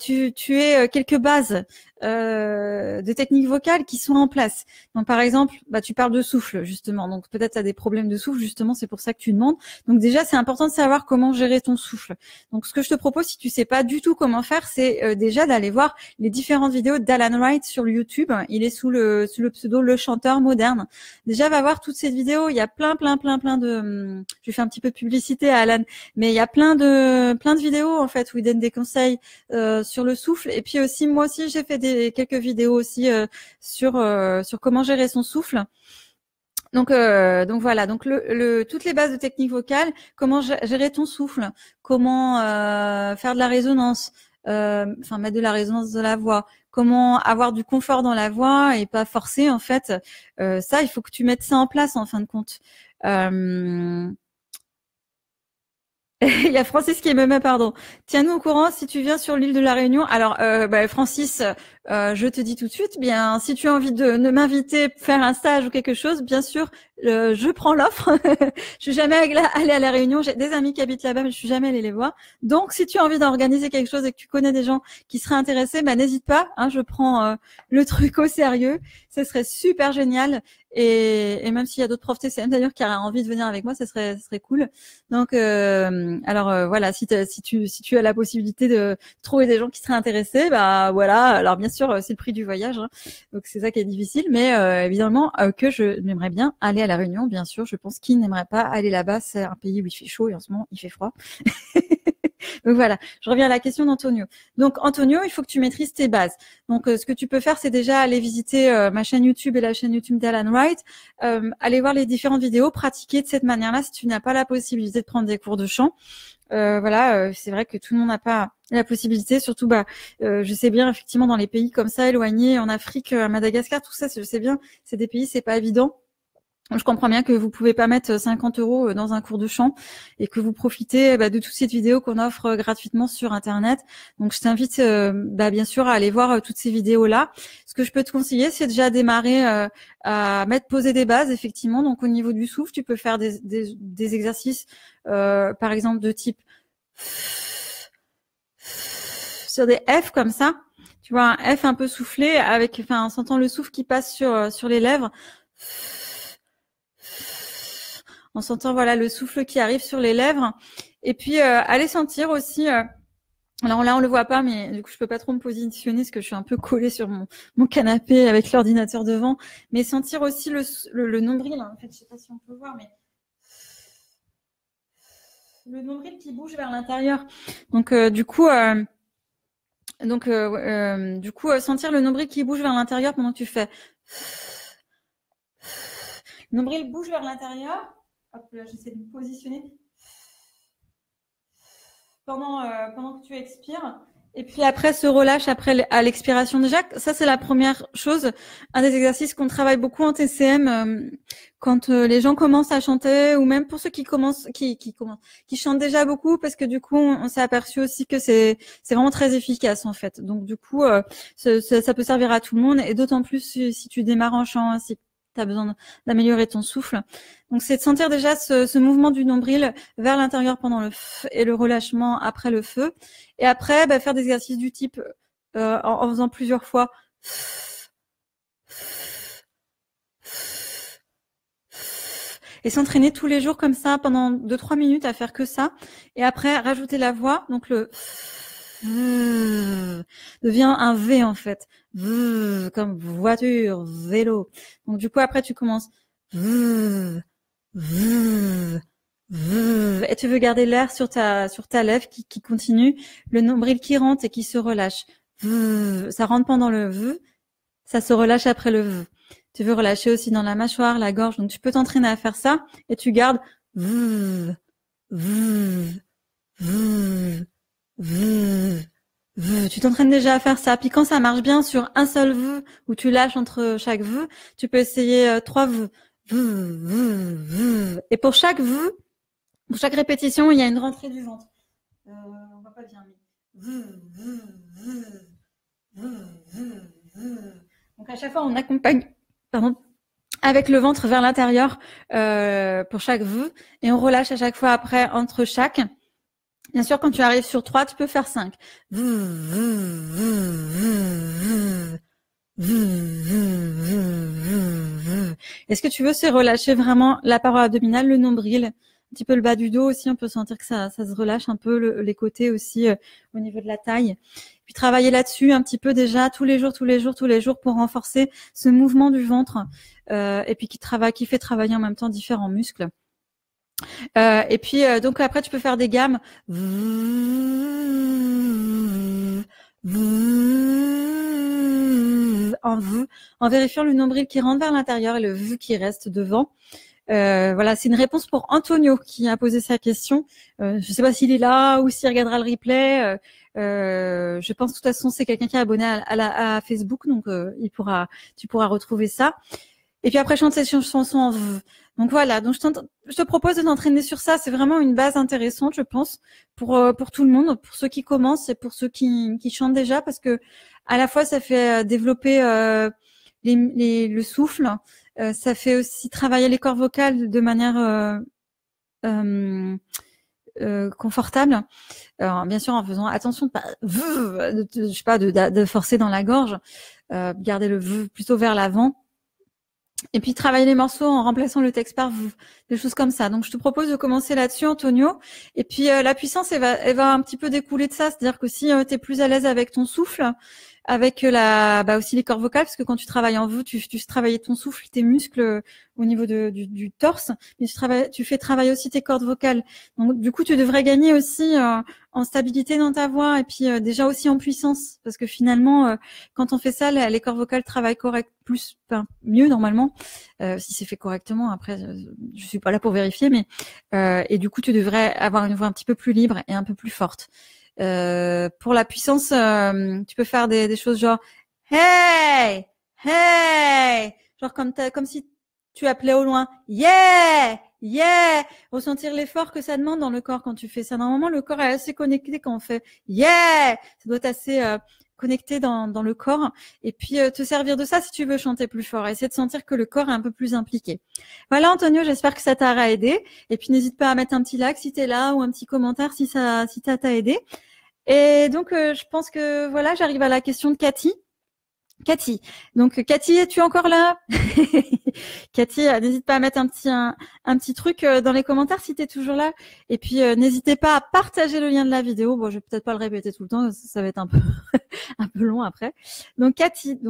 tu aies quelques bases de techniques vocales qui sont en place. Donc par exemple, tu parles de souffle justement. Donc peut-être tu as des problèmes de souffle justement, c'est pour ça que tu demandes. Donc déjà, c'est important de savoir comment gérer ton souffle. Donc ce que je te propose, si tu sais pas du tout comment faire, c'est déjà d'aller voir les différentes vidéos d'Alan Wright sur YouTube. Il est sous le pseudo Le Chanteur Moderne. Déjà, va voir toutes ces vidéos. Il y a plein de. Je fais un petit peu de publicité à Alan, mais il y a plein de vidéos en fait où il donne des conseils sur le souffle. Et puis aussi, moi aussi, j'ai fait quelques vidéos aussi sur comment gérer son souffle. Donc voilà, donc toutes les bases de technique vocale, comment gérer ton souffle, comment faire de la résonance, mettre de la résonance de la voix, comment avoir du confort dans la voix et pas forcer en fait. Ça, il faut que tu mettes ça en place en fin de compte. Il y a Francis qui me met pardon. Tiens-nous au courant si tu viens sur l'île de la Réunion. Alors, Francis, je te dis tout de suite, bien, si tu as envie de m'inviter, faire un stage ou quelque chose, bien sûr, je prends l'offre. Je suis jamais allée à la Réunion. J'ai des amis qui habitent là-bas, mais je suis jamais allée les voir. Donc, si tu as envie d'organiser quelque chose et que tu connais des gens qui seraient intéressés, n'hésite pas. Je prends le truc au sérieux. Ce serait super génial. Et même s'il y a d'autres profs TCM d'ailleurs qui auraient envie de venir avec moi, ça serait cool. Donc, voilà, si tu as la possibilité de trouver des gens qui seraient intéressés, voilà. Alors bien sûr, c'est le prix du voyage, donc c'est ça qui est difficile. Mais évidemment que je m'aimerais bien aller à la Réunion, bien sûr. Je pense qui n'aimerait pas aller là-bas. C'est un pays où il fait chaud et en ce moment il fait froid. Donc voilà, je reviens à la question d'Antonio. Donc Antonio, il faut que tu maîtrises tes bases. Donc ce que tu peux faire, c'est déjà aller visiter ma chaîne YouTube et la chaîne YouTube d'Alan Wright, aller voir les différentes vidéos, pratiquer de cette manière-là si tu n'as pas la possibilité de prendre des cours de chant. C'est vrai que tout le monde n'a pas la possibilité, surtout je sais bien effectivement dans les pays comme ça éloignés, en Afrique, à Madagascar, tout ça, je sais bien, c'est des pays, c'est pas évident. Je comprends bien que vous pouvez pas mettre 50 € dans un cours de chant et que vous profitez de toutes ces vidéos qu'on offre gratuitement sur Internet. Donc, je t'invite bien sûr à aller voir toutes ces vidéos-là. Ce que je peux te conseiller, c'est déjà démarrer à poser des bases, effectivement. Donc, au niveau du souffle, tu peux faire des exercices, par exemple, de type sur des F comme ça. Tu vois, un F un peu soufflé en sentant le souffle qui passe sur les lèvres. En sentant le souffle qui arrive sur les lèvres. Et puis allez sentir aussi. Alors là on le voit pas, mais du coup je peux pas trop me positionner parce que je suis un peu collée sur mon canapé avec l'ordinateur devant. Mais sentir aussi le nombril. En fait, je sais pas si on peut voir, mais le nombril qui bouge vers l'intérieur. Donc du coup Donc, du coup, sentir le nombril qui bouge vers l'intérieur pendant que tu fais. Le nombril bouge vers l'intérieur. Hop là, j'essaie de me positionner pendant que tu expires. Et puis après, se relâche après à l'expiration. Déjà, ça c'est la première chose, un des exercices qu'on travaille beaucoup en TCM quand les gens commencent à chanter, ou même pour ceux qui commencent, qui chantent déjà beaucoup, parce que du coup, on s'est aperçu aussi que c'est vraiment très efficace en fait. Donc du coup, ça peut servir à tout le monde, et d'autant plus si tu démarres en chant, si tu as besoin d'améliorer ton souffle. Donc c'est de sentir déjà ce mouvement du nombril vers l'intérieur pendant le f et le relâchement après le feu. Et après, faire des exercices du type en faisant plusieurs fois. Et s'entraîner tous les jours comme ça pendant 2-3 minutes à faire que ça. Et après, rajouter la voix. Donc le devient un V en fait. Comme voiture, vélo. Donc du coup, après, tu commences. Et tu veux garder l'air sur ta lèvre qui continue, le nombril qui rentre et qui se relâche. Ça rentre pendant le v, ça se relâche après le v. Tu veux relâcher aussi dans la mâchoire, la gorge, donc tu peux t'entraîner à faire ça et tu gardes tu t'entraînes déjà à faire ça. Puis quand ça marche bien sur un seul v, où tu lâches entre chaque v, tu peux essayer 3 v. Et pour chaque v, pour chaque répétition, il y a une rentrée du ventre. On va pas bien, mais... Donc à chaque fois, on accompagne avec le ventre vers l'intérieur pour chaque V, et on relâche à chaque fois après entre chaque. Bien sûr, quand tu arrives sur 3, tu peux faire 5. Est-ce que tu veux se relâcher vraiment la paroi abdominale, le nombril, un petit peu le bas du dos aussi, on peut sentir que ça se relâche un peu, les côtés aussi au niveau de la taille. Puis travailler là-dessus un petit peu déjà tous les jours pour renforcer ce mouvement du ventre et puis qui fait travailler en même temps différents muscles. Et puis donc après tu peux faire des gammes en vérifiant le nombril qui rentre vers l'intérieur et le v qui reste devant. Voilà, c'est une réponse pour Antonio qui a posé sa question. Je sais pas s'il est là ou s'il regardera le replay. Je pense de toute façon c'est quelqu'un qui est abonné à Facebook, donc tu pourras retrouver ça. Et puis après chanter cette chanson en v. Donc voilà, donc je te propose de t'entraîner sur ça. C'est vraiment une base intéressante, je pense, pour tout le monde, pour ceux qui commencent et pour ceux qui chantent déjà, parce que à la fois ça fait développer le souffle, ça fait aussi travailler les cordes vocales de manière confortable. Alors, bien sûr, en faisant attention de pas, je sais pas, de forcer dans la gorge, garder le v plutôt vers l'avant. Et puis travailler les morceaux en remplaçant le texte par vous, des choses comme ça. Donc je te propose de commencer là-dessus, Antonio. Et puis la puissance, elle va un petit peu découler de ça, c'est-à-dire que si tu es plus à l'aise avec ton souffle, avec aussi les cordes vocales, parce que quand tu travailles en vous, tu travailles ton souffle, tes muscles au niveau du torse, mais tu fais travailler aussi tes cordes vocales. Donc du coup, tu devrais gagner aussi en stabilité dans ta voix, et puis déjà aussi en puissance, parce que finalement, quand on fait ça, les cordes vocales travaillent mieux normalement, si c'est fait correctement. Après, je suis pas là pour vérifier, mais et du coup, tu devrais avoir une voix un petit peu plus libre et un peu plus forte. Pour la puissance, tu peux faire des choses genre hey, hey, genre comme si tu appelais au loin yeah, yeah, ressentir l'effort que ça demande dans le corps quand tu fais ça. Normalement, le corps est assez connecté quand on fait yeah, ça doit être assez connecté dans le corps, et puis te servir de ça si tu veux chanter plus fort, essayer de sentir que le corps est un peu plus impliqué. Voilà, Antonio, j'espère que ça t'aura aidé, et puis n'hésite pas à mettre un petit like si t'es là, ou un petit commentaire si ça t'a aidé. Et donc je pense que voilà, j'arrive à la question de Cathy. Donc Cathy, es-tu encore là? Cathy, n'hésite pas à mettre un petit truc dans les commentaires si tu es toujours là. Et puis n'hésitez pas à partager le lien de la vidéo. Bon, je vais peut-être pas le répéter tout le temps, ça va être un peu un peu long après. Donc Cathy,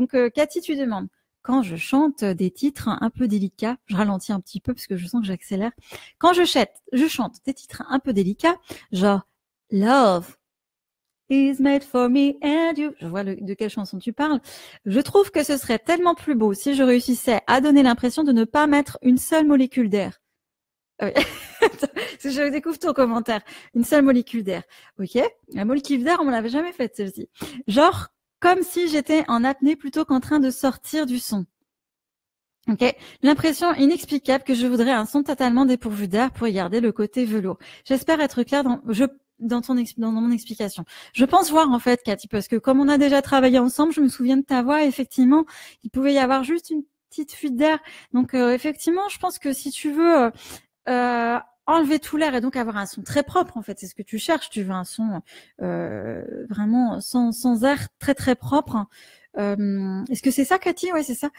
tu demandes: quand je chante des titres un peu délicats, je ralentis un petit peu parce que je sens que j'accélère. Quand je chante des titres un peu délicats, genre Love, is made for me and you. Je vois de quelle chanson tu parles. Je trouve que ce serait tellement plus beau si je réussissais à donner l'impression de ne pas mettre une seule molécule d'air. Je découvre ton commentaire. Une seule molécule d'air. Ok. La molécule d'air, on me l'avait jamais faite, celle-ci. Genre, comme si j'étais en apnée plutôt qu'en train de sortir du son. Ok. L'impression inexplicable que je voudrais un son totalement dépourvu d'air pour y garder le côté velours. J'espère être claire dans mon explication. Je pense voir en fait, Cathy, parce que comme on a déjà travaillé ensemble, je me souviens de ta voix. Effectivement, il pouvait y avoir juste une petite fuite d'air. Donc effectivement, je pense que si tu veux enlever tout l'air et donc avoir un son très propre, en fait, c'est ce que tu cherches. Tu veux un son vraiment sans air, très très propre. Est-ce que c'est ça, Cathy? Ouais, c'est ça.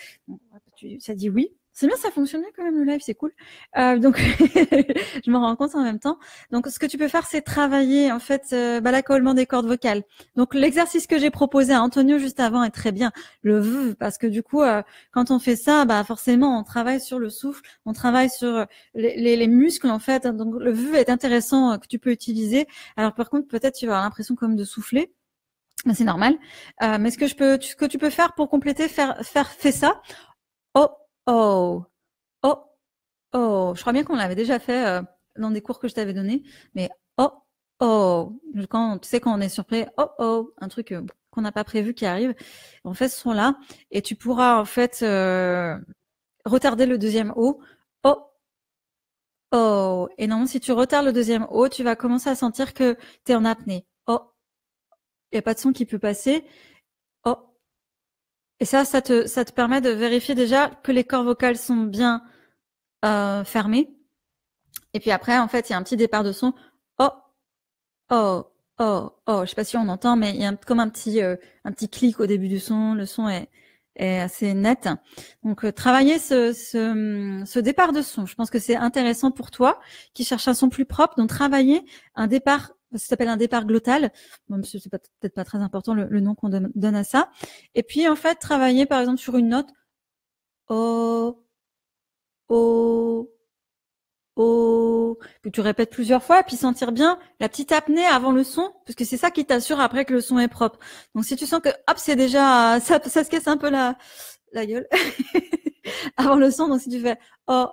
Ça dit oui. C'est bien, ça fonctionnait quand même le live, c'est cool. Donc, je me rends compte en même temps. Donc, ce que tu peux faire, c'est travailler en fait l'accollement des cordes vocales. Donc, l'exercice que j'ai proposé à Antonio juste avant est très bien. Le v, parce que du coup, quand on fait ça, forcément, on travaille sur le souffle, on travaille sur les muscles en fait. Donc, le v est intéressant que tu peux utiliser. Alors, par contre, peut-être tu vas avoir l'impression comme de souffler. C'est normal. Mais ce que tu peux faire pour compléter, fais ça. Oh, oh, oh, oh. Je crois bien qu'on l'avait déjà fait dans des cours que je t'avais donnés. Mais oh, oh. Quand on est surpris, oh, oh, un truc qu'on n'a pas prévu qui arrive. On fait ce son-là et tu pourras en fait retarder le deuxième oh, oh, oh. Et non, si tu retardes le deuxième oh, tu vas commencer à sentir que tu es en apnée. Oh, il n'y a pas de son qui peut passer. Oh. Et ça te permet de vérifier déjà que les cordes vocales sont bien fermées. Et puis après, en fait, il y a un petit départ de son. Oh, oh, oh, oh. Je sais pas si on entend, mais il y a comme un petit clic au début du son. Le son est assez net. Donc, travailler ce départ de son. Je pense que c'est intéressant pour toi qui cherche un son plus propre. Donc, travailler un départ. Ça s'appelle un départ glottal. Bon, c'est peut-être pas très important le nom qu'on donne à ça. Et puis en fait, travailler par exemple sur une note oh, oh, oh, que tu répètes plusieurs fois, puis sentir bien la petite apnée avant le son, parce que c'est ça qui t'assure après que le son est propre. Donc si tu sens que hop, c'est déjà ça se casse un peu la gueule avant le son. Donc si tu fais oh,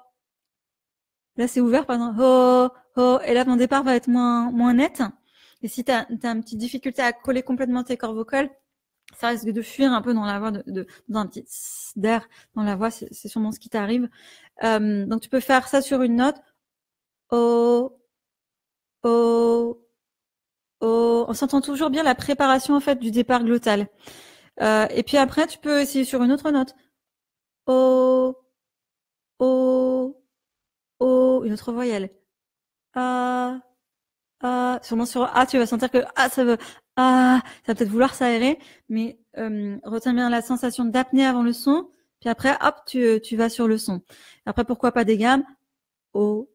là c'est ouvert par exemple oh, oh, et là ton départ va être moins net. Et si t'as une petite difficulté à coller complètement tes cordes vocales, ça risque de fuir un peu dans la voix, dans un petit d'air dans la voix, c'est sûrement ce qui t'arrive. Donc tu peux faire ça sur une note. Oh, oh, oh. On s'entend toujours bien la préparation en fait du départ glottal. Et puis après, tu peux essayer sur une autre note. Oh, oh, oh, une autre voyelle. Ah, ah. Sûrement sur A, tu vas sentir que ça va peut-être vouloir s'aérer, mais retiens bien la sensation d'apnée avant le son. Puis après, hop, tu vas sur le son. Après, pourquoi pas des gammes? Oh,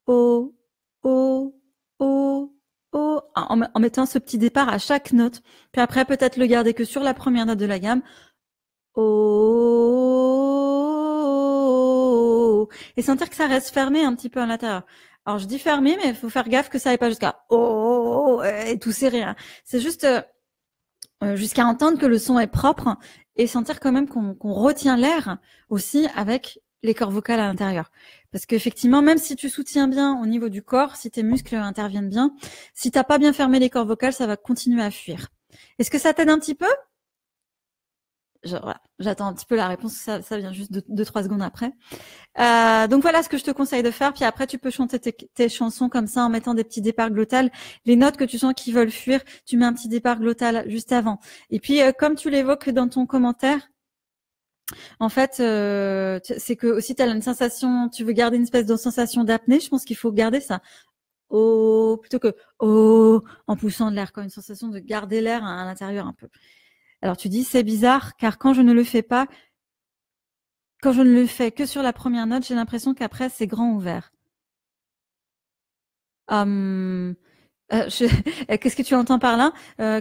oh, oh, oh, oh, en mettant ce petit départ à chaque note. Puis après, peut-être le garder que sur la première note de la gamme. Oh, et sentir que ça reste fermé un petit peu à l'intérieur. Alors, je dis fermé, mais il faut faire gaffe que ça n'aille pas jusqu'à oh, et tout serré. Hein. C'est juste jusqu'à entendre que le son est propre et sentir quand même qu'on retient l'air aussi avec les cordes vocales à l'intérieur. Parce qu'effectivement, même si tu soutiens bien au niveau du corps, si tes muscles interviennent bien, si t'as pas bien fermé les cordes vocales, ça va continuer à fuir. Est-ce que ça t'aide un petit peu? Voilà, j'attends un petit peu la réponse, ça vient juste 2-3 secondes après. Donc voilà ce que je te conseille de faire. Puis après, tu peux chanter tes chansons comme ça en mettant des petits départs glottales. Les notes que tu sens qui veulent fuir, tu mets un petit départ glottal juste avant. Et puis, comme tu l'évoques dans ton commentaire, en fait, c'est que aussi tu as une sensation, tu veux garder une espèce de sensation d'apnée. Je pense qu'il faut garder ça. Oh, plutôt que oh, en poussant de l'air, comme une sensation de garder l'air à l'intérieur un peu. Alors tu dis c'est bizarre car quand je ne le fais que sur la première note, j'ai l'impression qu'après c'est grand ouvert. Qu'est-ce que tu entends par là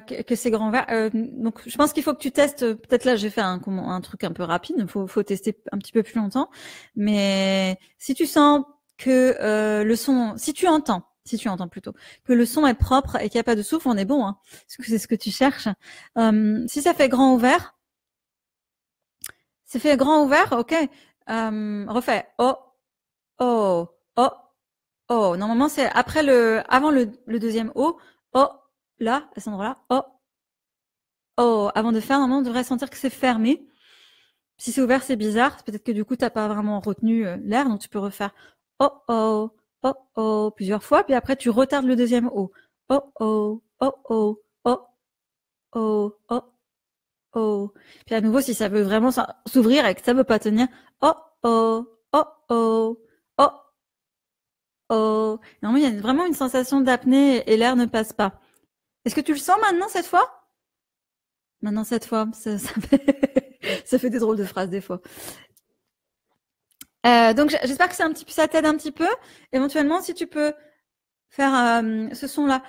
que c'est grand ouvert donc je pense qu'il faut que tu testes. Peut-être là j'ai fait un truc un peu rapide. Il faut tester un petit peu plus longtemps. Mais si tu sens que le son, si tu entends si tu entends plutôt, que le son est propre et qu'il n'y a pas de souffle, on est bon, hein, parce que c'est ce que tu cherches. Si ça fait grand ouvert, c'est fait grand ouvert, ok. Refais. Oh, oh, oh, oh. Normalement, c'est avant le deuxième O. Oh, là, à cet endroit-là. Oh, oh. Avant de faire, normalement, on devrait sentir que c'est fermé. Si c'est ouvert, c'est bizarre. Peut-être que du coup, t'as pas vraiment retenu l'air, donc tu peux refaire oh, oh, oh, oh plusieurs fois. Puis après, tu retardes le deuxième O. Oh, oh, oh, oh, oh, oh, oh, oh. Puis à nouveau, si ça veut vraiment s'ouvrir et que ça veut pas tenir, oh, oh, oh, oh, oh, oh. Normalement, il y a vraiment une sensation d'apnée et l'air ne passe pas. Est-ce que tu le sens maintenant, cette fois? Maintenant, cette fois, ça fait, ça fait des drôles de phrases des fois. Donc, j'espère que ça t'aide un petit peu. Éventuellement, si tu peux faire ce son-là.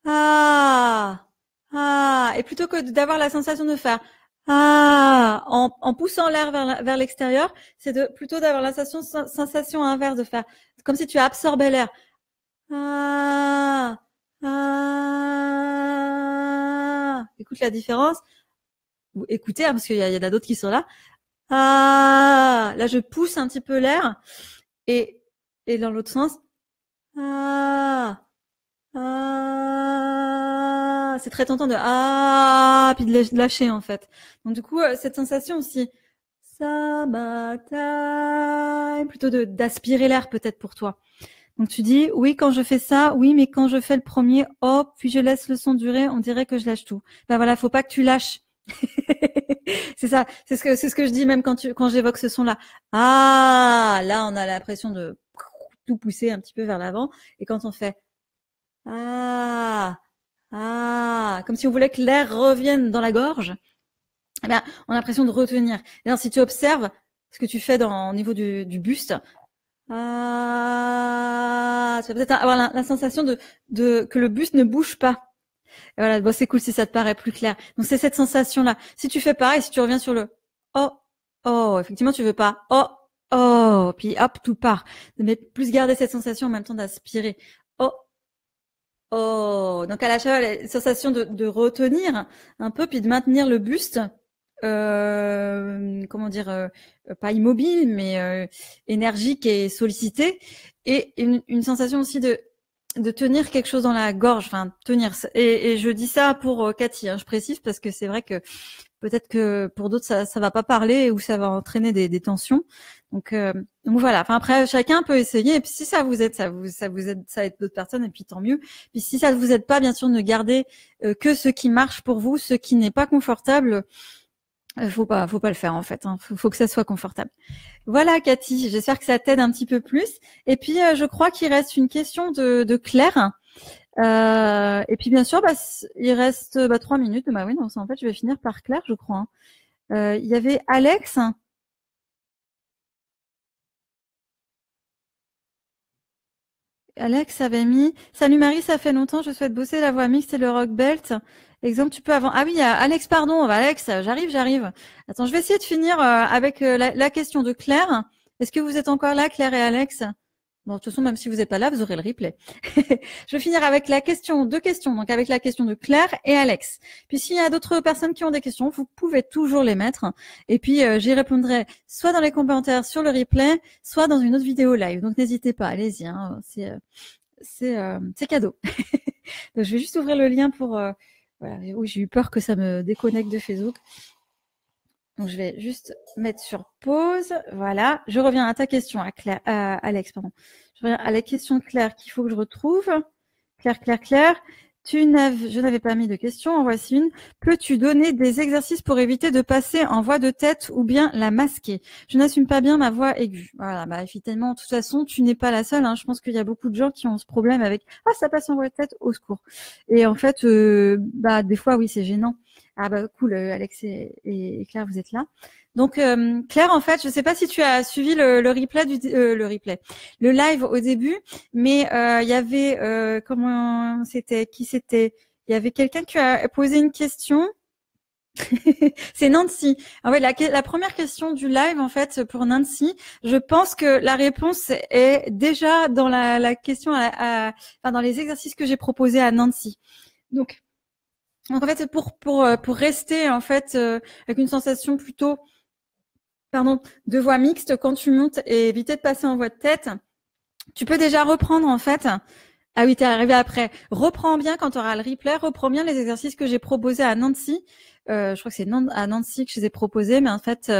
Ah, ah. Et plutôt que d'avoir la sensation de faire ah en poussant l'air vers l'extérieur, c'est plutôt d'avoir la sensation inverse de faire comme si tu absorbais l'air. Ah, ah. Écoute la différence. Ou écoutez, hein, parce qu'il y en a d'autres qui sont là. Ah, là je pousse un petit peu l'air et dans l'autre sens. Ah, ah, c'est très tentant de ah, puis de lâcher en fait. Donc du coup, cette sensation aussi, summertime, plutôt d'aspirer l'air peut-être pour toi. Donc tu dis oui quand je fais ça, oui mais quand je fais le premier, hop, puis je laisse le son durer, on dirait que je lâche tout. Ben voilà, faut pas que tu lâches. C'est ça, c'est ce que je dis même quand j'évoque ce son-là. Ah, là on a l'impression de tout pousser un petit peu vers l'avant et quand on fait ah, ah, comme si on voulait que l'air revienne dans la gorge, eh bien, on a l'impression de retenir. D'ailleurs, si tu observes ce que tu fais au niveau du buste, ah, tu vas peut-être avoir la sensation que le buste ne bouge pas. Et voilà, bon, c'est cool si ça te paraît plus clair. Donc, c'est cette sensation-là. Si tu fais pareil, si tu reviens sur le oh, oh, effectivement, tu veux pas oh, oh, puis hop, tout part. Mais plus garder cette sensation en même temps d'aspirer. Oh, oh, donc à la fois la sensation de retenir un peu, puis de maintenir le buste, comment dire, pas immobile, mais énergique et sollicité, et une sensation aussi de tenir quelque chose dans la gorge, enfin tenir. Et je dis ça pour Cathy, hein, je précise parce que c'est vrai que peut-être que pour d'autres ça va pas parler ou ça va entraîner des tensions. Donc voilà. Enfin après chacun peut essayer et puis si ça vous aide, ça vous aide, ça aide d'autres personnes et puis tant mieux. Puis si ça vous aide pas, bien sûr ne gardez que ce qui marche pour vous, ce qui n'est pas confortable. Faut pas le faire en fait. Hein. Faut que ça soit confortable. Voilà, Cathy. J'espère que ça t'aide un petit peu plus. Et puis, je crois qu'il reste une question de Claire. Et puis, bien sûr, il reste 3 minutes. Bah oui, non, en fait, je vais finir par Claire, je crois. Hein. Il y avait Alex. Alex avait mis « Salut Marie, ça fait longtemps, je souhaite bosser la voix mixte et le rock belt. Exemple, tu peux avant… » Ah oui, il y a Alex, pardon. Alex, j'arrive. Attends, je vais essayer de finir avec la question de Claire. Est-ce que vous êtes encore là, Claire et Alex? Bon, de toute façon, même si vous n'êtes pas là, vous aurez le replay. Je vais finir avec deux questions, donc avec la question de Claire et Alex. Puis s'il y a d'autres personnes qui ont des questions, vous pouvez toujours les mettre. Et puis j'y répondrai soit dans les commentaires sur le replay, soit dans une autre vidéo live. Donc n'hésitez pas, allez-y, hein, c'est cadeau. Donc, je vais juste ouvrir le lien pour… voilà, oui, j'ai eu peur que ça me déconnecte de Facebook. Donc, je vais juste mettre sur pause. Voilà. Je reviens à ta question, Alex, pardon. Je reviens à la question de Claire qu'il faut que je retrouve. Claire. Je n'avais pas mis de question. En voici une. Peux-tu donner des exercices pour éviter de passer en voix de tête ou bien la masquer? Je n'assume pas bien ma voix aiguë. Voilà. Bah, évidemment, de toute façon, tu n'es pas la seule. Hein. Je pense qu'il y a beaucoup de gens qui ont ce problème avec « Ah, ça passe en voix de tête, au secours ». Et en fait, des fois, oui, c'est gênant. Ah bah cool, Alex et Claire, vous êtes là. Donc Claire, en fait, je ne sais pas si tu as suivi le replay le live au début, mais il y avait il y avait quelqu'un qui a posé une question. C'est Nancy. Ah ouais, la première question du live, en fait, pour Nancy, je pense que la réponse est déjà dans la question, enfin, dans les exercices que j'ai proposés à Nancy. Donc en fait, pour rester en fait avec une sensation plutôt, pardon, de voix mixte quand tu montes et éviter de passer en voix de tête, tu peux déjà reprendre en fait. Ah oui, t'es arrivé après. Reprends bien quand tu auras le replay, reprends bien les exercices que j'ai proposés à Nancy. Je crois que c'est à Nancy que je les ai proposés, mais en fait,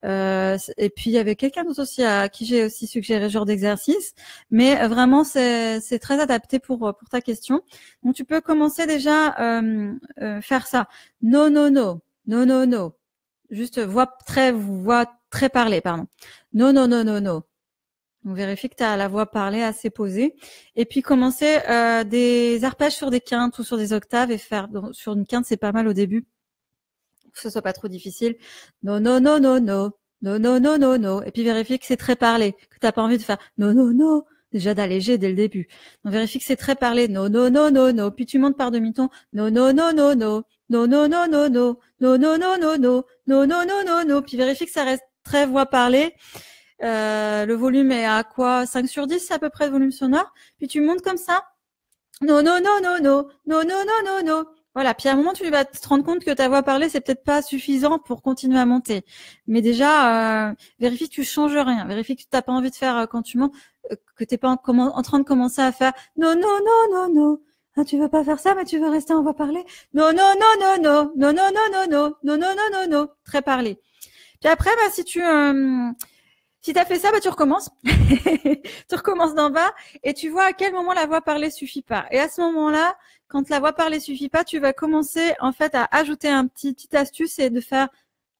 et puis il y avait quelqu'un d'autre aussi à qui j'ai aussi suggéré ce genre d'exercice. Mais vraiment, c'est très adapté pour ta question. Donc tu peux commencer déjà faire ça. No, no, no, no, no, no. Juste voix très parlée, pardon. No, no, no, no, no. On vérifie que tu as la voix parlée assez posée. Et puis commencer des arpèges sur des quintes ou sur des octaves et faire sur une quinte, c'est pas mal au début. Que ce soit pas trop difficile. No, no, no, no, no. No, no, no, no, no. Et puis vérifie que c'est très parlé, que t'as pas envie de faire no, no, no. Déjà d'alléger dès le début. Donc vérifie que c'est très parlé. No, no, no, no, no. Puis tu montes par demi-ton. No, no, no, no, no. No, no, no, no, no. No, no, no, no, no. No, no, no, no, no. Puis vérifie que ça reste très voix parlée. Le volume est à quoi? 5 sur 10, c'est à peu près le volume sonore. Puis tu montes comme ça. Non, non, non, non, non, non, non, non, non, non. Voilà. Puis à un moment, tu vas te rendre compte que ta voix parlée, c'est peut-être pas suffisant pour continuer à monter. Mais déjà, vérifie que tu changes rien. Vérifie que tu n'as pas envie de faire quand tu montes, que t'es pas en train de commencer à faire non, non, non, non, non. Ah, tu veux pas faire ça, mais tu veux rester en voix parlée? Non, non, non, non, non, non, non, non, non, non, non, non, non, non, non. Très parlé. Puis après, bah, si tu as fait ça, bah, tu recommences. Tu recommences d'en bas et tu vois à quel moment la voix parlée suffit pas. Et à ce moment-là, quand la voix parlée suffit pas, tu vas commencer en fait à ajouter un petite astuce et de faire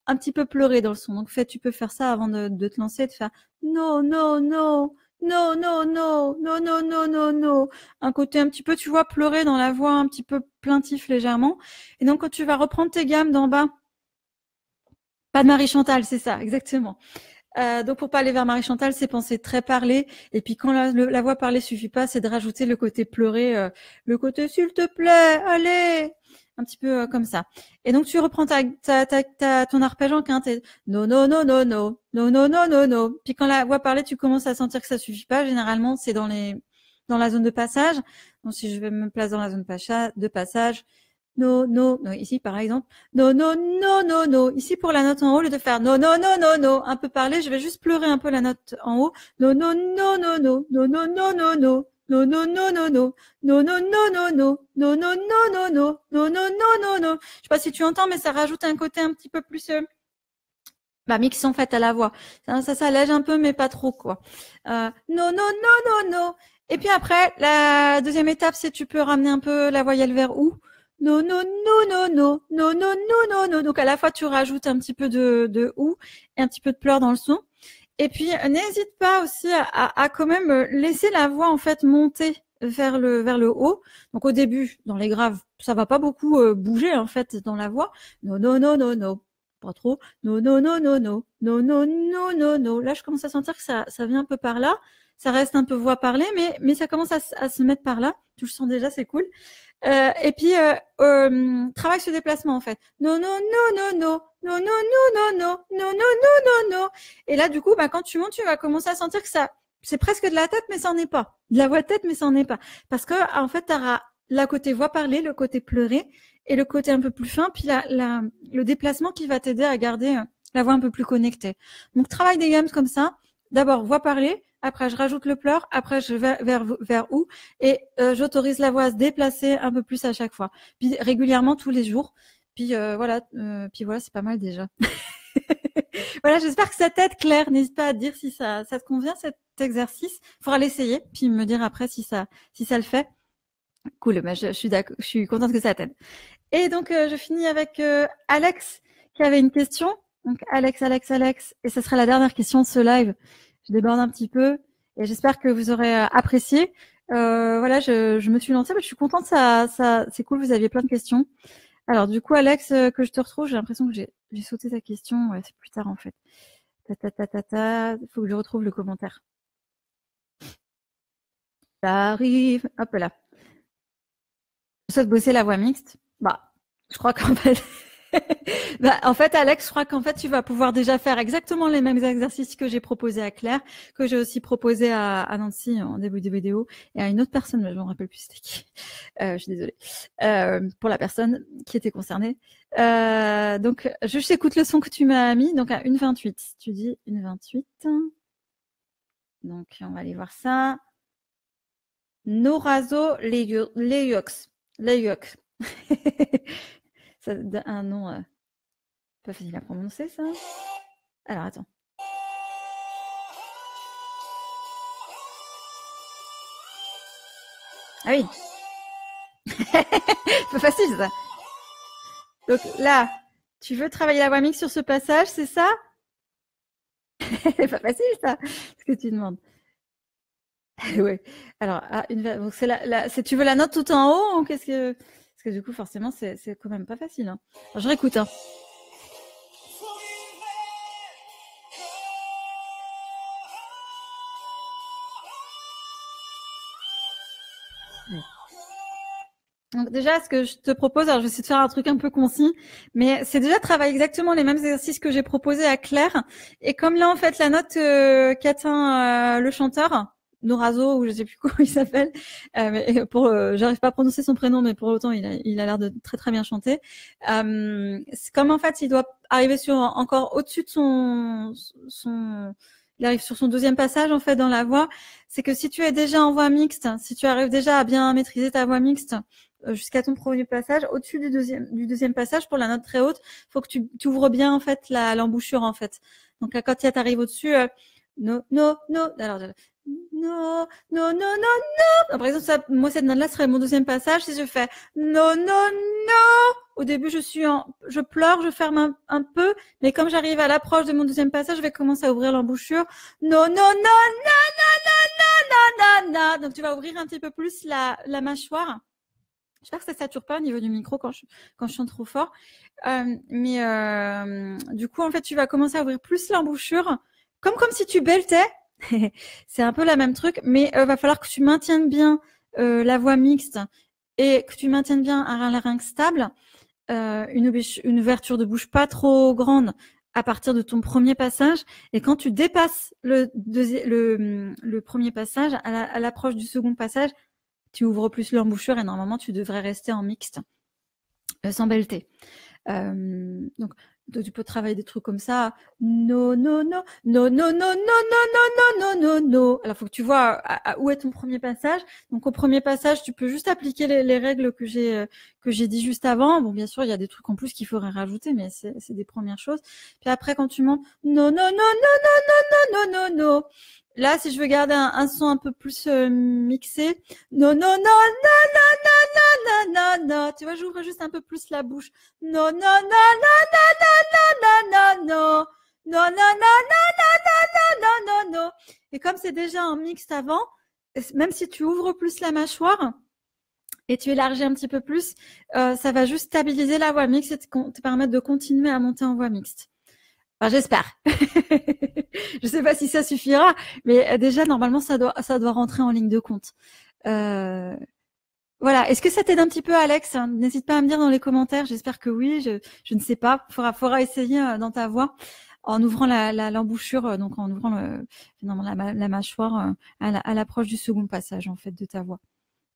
un petit peu pleurer dans le son. Donc, en fait, tu peux faire ça avant de te lancer, de faire non, non, non, non, non, non, non, non, non, non, non. Un côté un petit peu, tu vois, pleurer dans la voix, un petit peu plaintif légèrement. Et donc, quand tu vas reprendre tes gammes d'en bas, pas de Marie Chantal, c'est ça, exactement. Donc pour parler vers Marie-Chantal, c'est penser très parler. Et puis quand la voix parlée suffit pas, c'est de rajouter le côté pleurer, le côté s'il te plaît, allez, un petit peu comme ça. Et donc tu reprends ton arpège en quinte. Et non, non, non, non, non, non, non, non, non, non. Puis quand la voix parlée, tu commences à sentir que ça suffit pas. Généralement, c'est dans la zone de passage. Donc si je vais me placer dans la zone de passage, no, no, no, ici par exemple, no, no, no, no, no. Ici pour la note en haut, au lieu de faire no, no, no, no, no, un peu parler, je vais juste pleurer un peu la note en haut. No, no, no, no, no, no, no, no, no, no. No, no, no, no, no, no, no, no, no, no, no, no, no, no, no, no, no, no, no, no. Je sais pas si tu entends, mais ça rajoute un côté un petit peu plus mix en fait à la voix. Ça s'allège un peu, mais pas trop quoi. No, no, no, no, no. Et puis après, la deuxième étape, c'est tu peux ramener un peu la voyelle vers où. Non, non, non, non, non, non, non, non, non, non. Donc à la fois tu rajoutes un petit peu de ou et un petit peu de pleurs dans le son. Et puis n'hésite pas aussi à quand même laisser la voix en fait monter vers le haut. Donc au début, dans les graves, ça va pas beaucoup bouger en fait dans la voix. Non, non, non, non, non, pas trop. Non, non, non, non, non, non, non, non, non, non. Là, je commence à sentir que ça vient un peu par là. Ça reste un peu voix parlée, mais ça commence à se mettre par là. Tu le sens déjà, c'est cool. Et puis travaille ce déplacement en fait. Non, non, non, non, non, non, non, non, non, non, non, non, non, non, non. Et là, du coup, quand tu montes, tu vas commencer à sentir que c'est presque de la tête, mais ça n'en est pas. De la voix de tête, mais ça n'en est pas. Parce que en fait, tu auras la côté voix parlée, le côté pleurer et le côté un peu plus fin, puis le déplacement qui va t'aider à garder la voix un peu plus connectée. Donc, travaille des gammes comme ça. D'abord, voix parlée. Après, je rajoute le pleur. Après, je vais vers où et j'autorise la voix à se déplacer un peu plus à chaque fois. Puis régulièrement tous les jours. Puis voilà, c'est pas mal déjà. Voilà, j'espère que ça t'aide, Claire. N'hésite pas à te dire si ça te convient cet exercice. Il faudra l'essayer, puis me dire après si ça le fait. Cool, je suis d'accord, je suis contente que ça t'aide. Et donc je finis avec Alex qui avait une question. Donc Alex, et ce sera la dernière question de ce live. Je déborde un petit peu et j'espère que vous aurez apprécié. Voilà, je me suis lancée, mais je suis contente, c'est cool, vous aviez plein de questions. Alors du coup, Alex, que je te retrouve, j'ai l'impression que j'ai sauté ta question. Ouais, c'est plus tard en fait. Faut que je retrouve le commentaire. Ça arrive. Hop là. Je souhaite bosser la voix mixte. Je crois qu'en fait, Bah, en fait, Alex, je crois qu'en fait, tu vas pouvoir déjà faire exactement les mêmes exercices que j'ai proposés à Claire, que j'ai aussi proposé à Nancy en début de vidéo, et à une autre personne, mais je ne me rappelle plus c'était qui. Je suis désolée. Pour la personne qui était concernée. Donc, je t'écoute le son que tu m'as mis, donc à 1,28. Tu dis 1,28. Donc, on va aller voir ça. Norazo Leyox. Ça donne un nom pas facile à prononcer, ça. Alors, attends. Ah oui. Pas facile, ça. Donc là, tu veux travailler la voix mixte sur ce passage, c'est ça? C'est pas facile, ça, ce que tu demandes. Ouais. Alors, donc tu veux la note tout en haut ou qu'est-ce que... Parce que du coup, forcément, c'est quand même pas facile. Hein. Alors, je réécoute. Hein. Donc déjà, ce que je te propose, alors je vais essayer de faire un truc un peu concis, mais c'est déjà travailler exactement les mêmes exercices que j'ai proposés à Claire. Et comme là, en fait, la note qu'atteint le chanteur, Norazo, ou je sais plus comment il s'appelle, j'arrive pas à prononcer son prénom, mais pour autant, il a l'air de très très bien chanter. C'est comme en fait, il doit arriver encore au-dessus de il arrive sur son deuxième passage en fait dans la voix. C'est que si tu es déjà en voix mixte, si tu arrives déjà à bien maîtriser ta voix mixte jusqu'à ton premier passage, au-dessus du deuxième passage pour la note très haute, faut que tu ouvres bien en fait l'embouchure en fait. Donc là, quand tu arrives au-dessus, no, alors no, no, no, no, no. Par exemple, moi cette note-là serait mon deuxième passage. Si je fais no, no, no, au début je pleure, je ferme un peu, mais comme j'arrive à l'approche de mon deuxième passage, je vais commencer à ouvrir l'embouchure. No, no, no, no, no, no, no, no, no. Donc tu vas ouvrir un petit peu plus la mâchoire. J'espère que ça sature pas au niveau du micro quand je chante trop fort. Du coup, en fait, tu vas commencer à ouvrir plus l'embouchure, comme si tu beltais. C'est un peu la même truc, mais va falloir que tu maintiennes bien la voix mixte et que tu maintiennes bien un larynx stable, une ouverture de bouche pas trop grande à partir de ton premier passage. Et quand tu dépasses le premier passage, à l'approche du second passage, tu ouvres plus l'embouchure et normalement tu devrais rester en mixte sans belter. Donc tu peux travailler des trucs comme ça. No, no, no, no, no, no, no, no, no, no, no, no. Alors faut que tu vois où est ton premier passage. Donc au premier passage, tu peux juste appliquer les règles que j'ai dit juste avant. Bon, bien sûr, il y a des trucs en plus qu'il faudrait rajouter, mais c'est des premières choses. Puis après, quand tu montes, no, no, no, no, no, no, no, no, no. Là, si je veux garder un son un peu plus mixé, no, no, no, no, no, no, no, no, no. Tu vois, j'ouvre juste un peu plus la bouche. No, no, no, no, no, no, no, no, no. No, no, no, no, no, no, no, no, no. Et comme c'est déjà en mixte avant, même si tu ouvres plus la mâchoire et tu élargis un petit peu plus, ça va juste stabiliser la voix mixte et te permettre de continuer à monter en voix mixte. Enfin, j'espère. Je sais pas si ça suffira, mais déjà normalement ça doit rentrer en ligne de compte. Voilà. Est-ce que ça t'aide un petit peu, Alex? N'hésite pas à me dire dans les commentaires. J'espère que oui. Je ne sais pas. Faudra essayer dans ta voix en ouvrant l'embouchure, donc en ouvrant la mâchoire à l'approche du second passage en fait de ta voix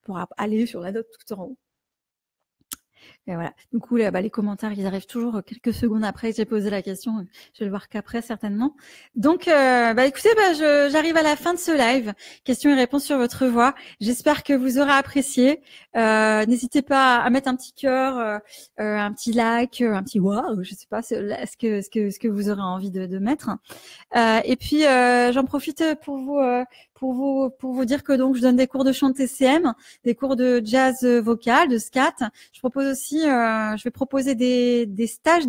pour aller sur la note tout en haut. Et voilà. Du coup, les commentaires, ils arrivent toujours quelques secondes après que j'ai posé la question. Je vais le voir qu'après, certainement. Donc, écoutez, j'arrive à la fin de ce live. Questions et réponses sur votre voix. J'espère que vous aurez apprécié. N'hésitez pas à mettre un petit cœur, un petit like, un petit wow, je sais pas ce que vous aurez envie de mettre. Et puis, j'en profite pour vous dire que donc je donne des cours de chant TCM, des cours de jazz vocal, de scat. Je propose aussi, je vais proposer des stages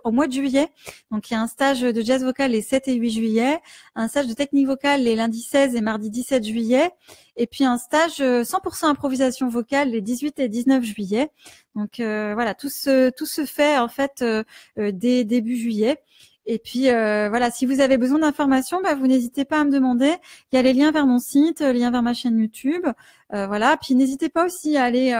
au mois de juillet. Donc il y a un stage de jazz vocal les 7 et 8 juillet, un stage de technique vocale les lundis 16 et mardi 17 juillet, et puis un stage 100% improvisation vocale les 18 et 19 juillet. Donc voilà, tout se fait en fait dès début juillet. Et puis voilà, si vous avez besoin d'informations, vous n'hésitez pas à me demander. Il y a les liens vers mon site, les liens vers ma chaîne YouTube. Voilà. Puis n'hésitez pas aussi à aller,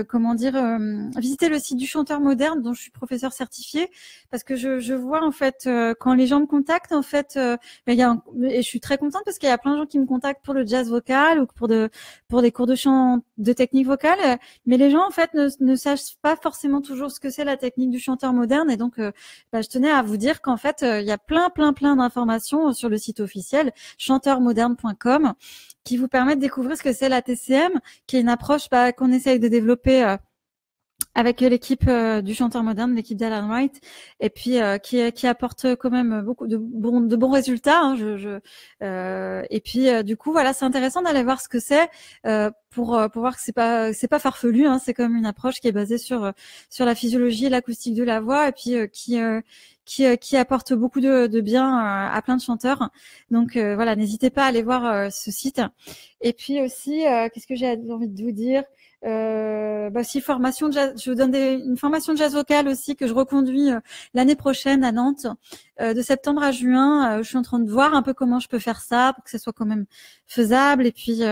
comment dire, visiter le site du chanteur moderne, dont je suis professeur certifié, parce que je vois en fait quand les gens me contactent, en fait, et je suis très contente parce qu'il y a plein de gens qui me contactent pour le jazz vocal ou pour des cours de chant, de technique vocale, mais les gens en fait ne sachent pas forcément toujours ce que c'est la technique du chanteur moderne, et donc je tenais à vous dire qu'en fait il y a plein d'informations sur le site officiel chanteurmoderne.com qui vous permettent de découvrir ce que c'est la TCM, qui est une approche qu'on essaye de développer avec l'équipe du chanteur moderne, l'équipe d'Alan Wright, et puis qui apporte quand même beaucoup de bons résultats. Hein, et puis du coup, voilà, c'est intéressant d'aller voir ce que c'est pour voir que c'est pas farfelu. Hein, c'est comme une approche qui est basée sur la physiologie et l'acoustique de la voix, et puis qui apporte beaucoup de bien à plein de chanteurs. Donc voilà, n'hésitez pas à aller voir ce site. Et puis aussi, qu'est-ce que j'ai envie de vous dire? Si formation de jazz, je vous donne une formation de jazz vocal aussi que je reconduis l'année prochaine à Nantes, de septembre à juin. Je suis en train de voir un peu comment je peux faire ça pour que ça soit quand même faisable et puis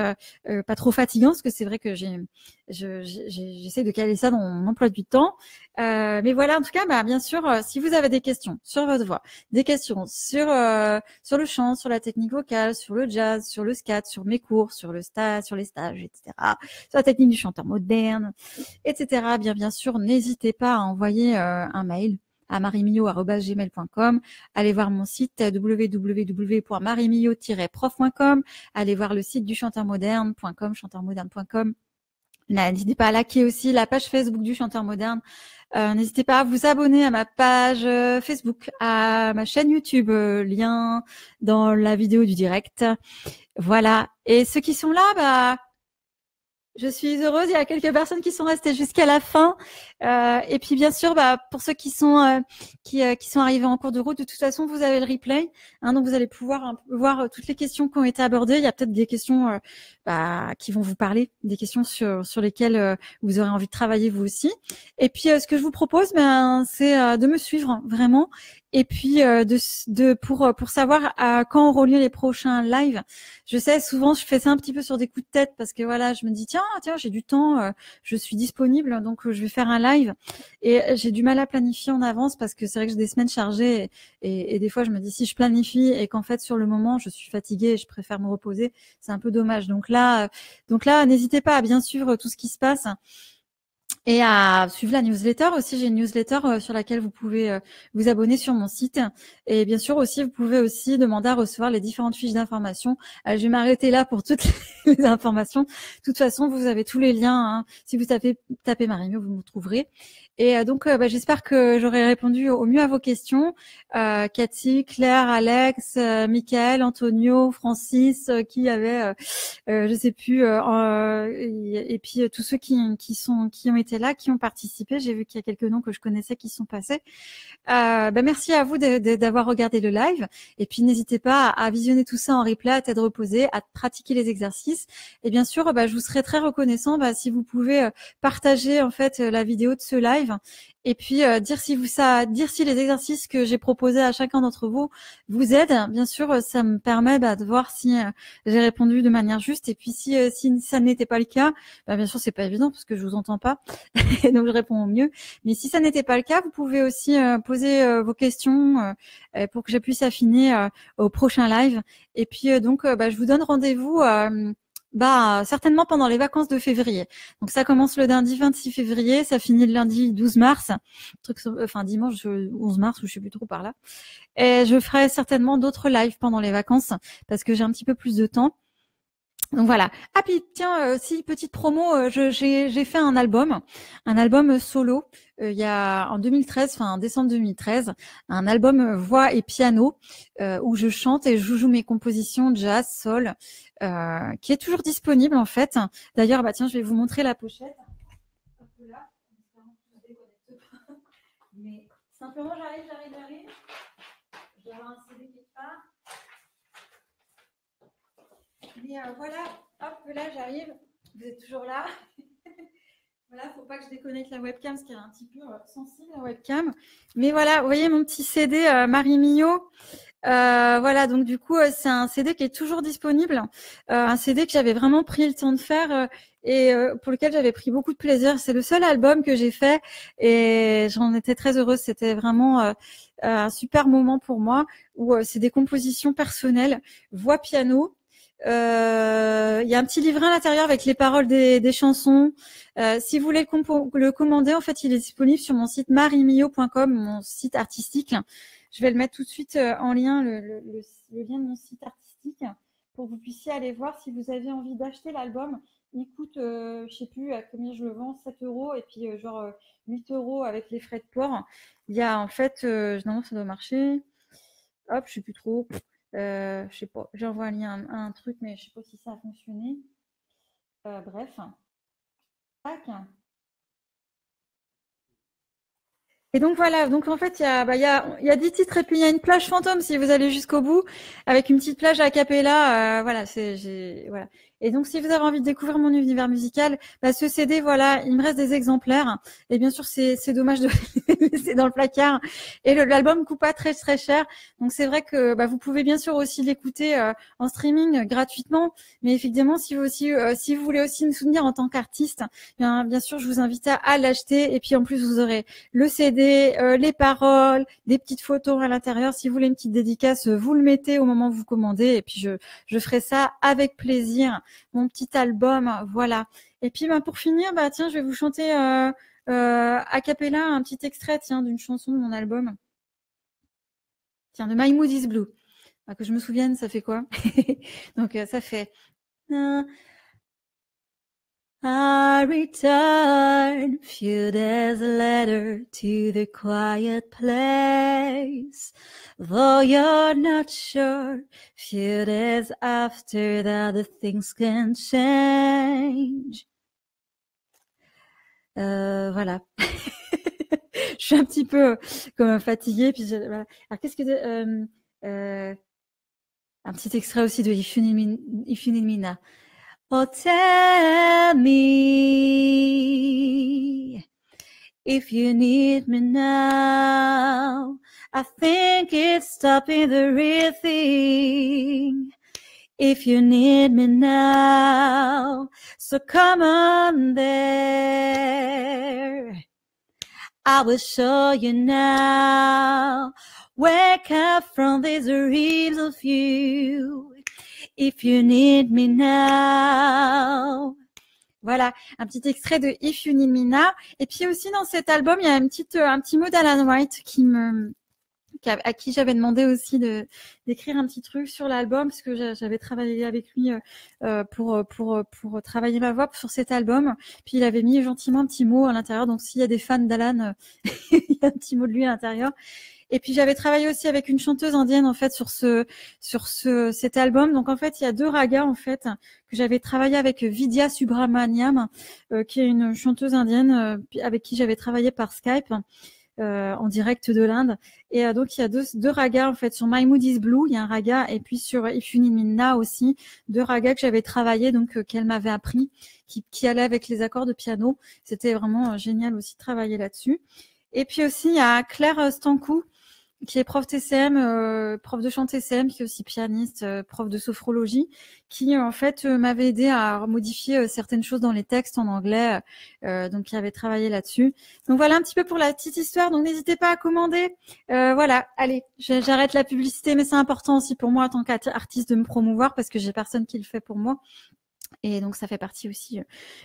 pas trop fatigant, parce que c'est vrai que j'essaie de caler ça dans mon emploi du temps. Mais voilà, en tout cas, bien sûr, si vous avez des questions sur votre voix, des questions sur le chant, sur la technique vocale, sur le jazz, sur le scat, sur mes cours, sur les stages, etc., sur la technique du chanteur moderne, etc. Bien sûr, n'hésitez pas à envoyer un mail à marimio@gmail.com. Allez voir mon site www.marimio-prof.com. Allez voir le site du chanteurmoderne.com, chanteurmoderne.com. N'hésitez pas à liker aussi la page Facebook du chanteur moderne. N'hésitez pas à vous abonner à ma page Facebook, à ma chaîne YouTube, lien dans la vidéo du direct. Voilà. Et ceux qui sont là, je suis heureuse. Il y a quelques personnes qui sont restées jusqu'à la fin. Et puis bien sûr, pour ceux qui sont qui sont arrivés en cours de route, de toute façon, vous avez le replay. Hein, donc vous allez pouvoir voir toutes les questions qui ont été abordées. Il y a peut-être des questions qui vont vous parler, des questions sur lesquelles vous aurez envie de travailler vous aussi. Et puis ce que je vous propose, c'est de me suivre vraiment. Et puis pour savoir quand auront lieu les prochains lives. Je sais, souvent je fais ça un petit peu sur des coups de tête, parce que voilà, je me dis tiens j'ai du temps, je suis disponible, donc je vais faire un live, et j'ai du mal à planifier en avance, parce que c'est vrai que j'ai des semaines chargées, et des fois je me dis, si je planifie et qu'en fait sur le moment je suis fatiguée et je préfère me reposer, c'est un peu dommage. Donc là n'hésitez pas à bien suivre tout ce qui se passe. Et à suivre la newsletter aussi. J'ai une newsletter sur laquelle vous pouvez vous abonner sur mon site. Et bien sûr aussi, vous pouvez aussi demander à recevoir les différentes fiches d'information. Je vais m'arrêter là pour toutes les informations. De toute façon, vous avez tous les liens. Hein. Si vous tapez Marimio, vous me trouverez. Et donc, j'espère que j'aurai répondu au mieux à vos questions. Cathy, Claire, Alex, Michael, Antonio, Francis, qui avait, je sais plus, et puis tous ceux qui ont été là, qui ont participé. J'ai vu qu'il y a quelques noms que je connaissais qui sont passés. Merci à vous d'avoir regardé le live. Et puis n'hésitez pas à visionner tout ça en replay, à tête reposée, à pratiquer les exercices. Et bien sûr, je vous serai très reconnaissant si vous pouvez partager en fait la vidéo de ce live. Et puis dire si les exercices que j'ai proposés à chacun d'entre vous vous aident. Bien sûr, ça me permet de voir si j'ai répondu de manière juste. Et puis si ça n'était pas le cas, bien sûr c'est pas évident parce que je vous entends pas, et donc je réponds au mieux. Mais si ça n'était pas le cas, vous pouvez aussi poser vos questions pour que je puisse affiner au prochain live. Et puis donc je vous donne rendez-vous. Certainement pendant les vacances de février. Donc ça commence le lundi 26 février, ça finit le lundi 12 mars, dimanche 11 mars, ou je sais plus trop par là. Et je ferai certainement d'autres lives pendant les vacances parce que j'ai un petit peu plus de temps. Donc voilà. Ah puis tiens, petite promo, j'ai fait un album solo il y a en 2013, en décembre 2013, un album voix et piano où je chante et je joue mes compositions jazz, soul, qui est toujours disponible en fait. D'ailleurs, tiens, je vais vous montrer la pochette. Hop là. Mais simplement, j'arrive. Je dois avoir un CD quelque part. Mais voilà, hop, là j'arrive, vous êtes toujours là. Voilà, faut pas que je déconnecte la webcam parce qu'elle est un petit peu sensible la webcam. Mais voilà, vous voyez mon petit CD Marimio. Voilà, donc du coup, c'est un CD qui est toujours disponible, un CD que j'avais vraiment pris le temps de faire et pour lequel j'avais pris beaucoup de plaisir. C'est le seul album que j'ai fait et j'en étais très heureuse. C'était vraiment un super moment pour moi où c'est des compositions personnelles, voix piano. Il y a un petit livret à l'intérieur avec les paroles des chansons. Si vous voulez le commander, en fait, il est disponible sur mon site marimio.com, mon site artistique. Je vais le mettre tout de suite en lien, le lien de mon site artistique, pour que vous puissiez aller voir si vous avez envie d'acheter l'album. Il coûte, je sais plus à combien je le vends, 7 euros et puis genre 8 euros avec les frais de port. Il y a en fait, non, ça doit marcher. Hop, je sais plus trop. Je sais pas. J'ai envoyé un lien à un truc, mais je sais pas si ça a fonctionné. Bref. Tac. Et donc voilà, donc en fait il y a 10 titres et puis il y a une plage fantôme si vous allez jusqu'au bout avec une petite plage a cappella, voilà, voilà. Et donc si vous avez envie de découvrir mon univers musical, ce CD voilà, il me reste des exemplaires et bien sûr c'est dommage de le laisser dans le placard et l'album coûte pas très très cher. Donc c'est vrai que vous pouvez bien sûr aussi l'écouter en streaming gratuitement, mais effectivement si vous voulez aussi me soutenir en tant qu'artiste, bien sûr je vous invite à l'acheter et puis en plus vous aurez le CD, les paroles, des petites photos à l'intérieur. Si vous voulez une petite dédicace, vous le mettez au moment où vous commandez et puis je ferai ça avec plaisir. Mon petit album, voilà. Et puis pour finir, tiens, je vais vous chanter a cappella un petit extrait d'une chanson de mon album. Tiens, de My Mood is Blue. Que je me souvienne, ça fait quoi? Donc ça fait I return few days later to the quiet place. Though you're not sure, few days after that the things can change. Voilà. Je suis un petit peu comme fatiguée. Puis voilà. Alors qu'est-ce que un petit extrait aussi de If You Need Me Now. Oh, tell me if you need me now. I think it's stopping the real thing. If you need me now, so come on there. I will show you now. Wake up from these dreams of you. If you need me now. Voilà, un petit extrait de If You Need Me Now. Et puis aussi dans cet album, il y a un petit mot d'Alan White à qui j'avais demandé aussi d'écrire un petit truc sur l'album parce que j'avais travaillé avec lui pour travailler ma voix sur cet album. Puis il avait mis gentiment un petit mot à l'intérieur. Donc s'il y a des fans d'Alan, il y a un petit mot de lui à l'intérieur. Et puis j'avais travaillé aussi avec une chanteuse indienne en fait sur cet album. Donc en fait il y a deux ragas en fait que j'avais travaillé avec Vidya Subramaniam, qui est une chanteuse indienne avec qui j'avais travaillé par Skype. En direct de l'Inde. Et donc, il y a deux ragas, en fait, sur My Mood is Blue, il y a un raga, et puis sur If You Need Me Now aussi, deux ragas que j'avais travaillé, donc, qu'elle m'avait appris, qui allaient avec les accords de piano. C'était vraiment génial aussi de travailler là-dessus. Et puis aussi, il y a Claire Stankou, qui est prof TCM, prof de chant TCM, qui est aussi pianiste, prof de sophrologie, qui en fait m'avait aidé à modifier certaines choses dans les textes en anglais, donc qui avait travaillé là-dessus. Donc voilà un petit peu pour la petite histoire. Donc n'hésitez pas à commander. Voilà, allez, j'arrête la publicité, mais c'est important aussi pour moi en tant qu'artiste de me promouvoir parce que j'ai personne qui le fait pour moi. Et donc ça fait partie aussi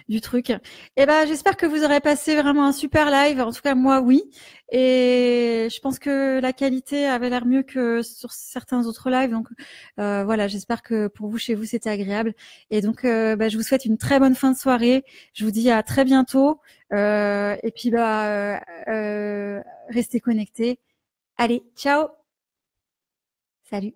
du truc. Et j'espère que vous aurez passé vraiment un super live. En tout cas moi oui. Et je pense que la qualité avait l'air mieux que sur certains autres lives. Donc voilà, j'espère que pour vous chez vous c'était agréable. Et donc je vous souhaite une très bonne fin de soirée. Je vous dis à très bientôt. Et puis restez connectés. Allez, ciao. Salut.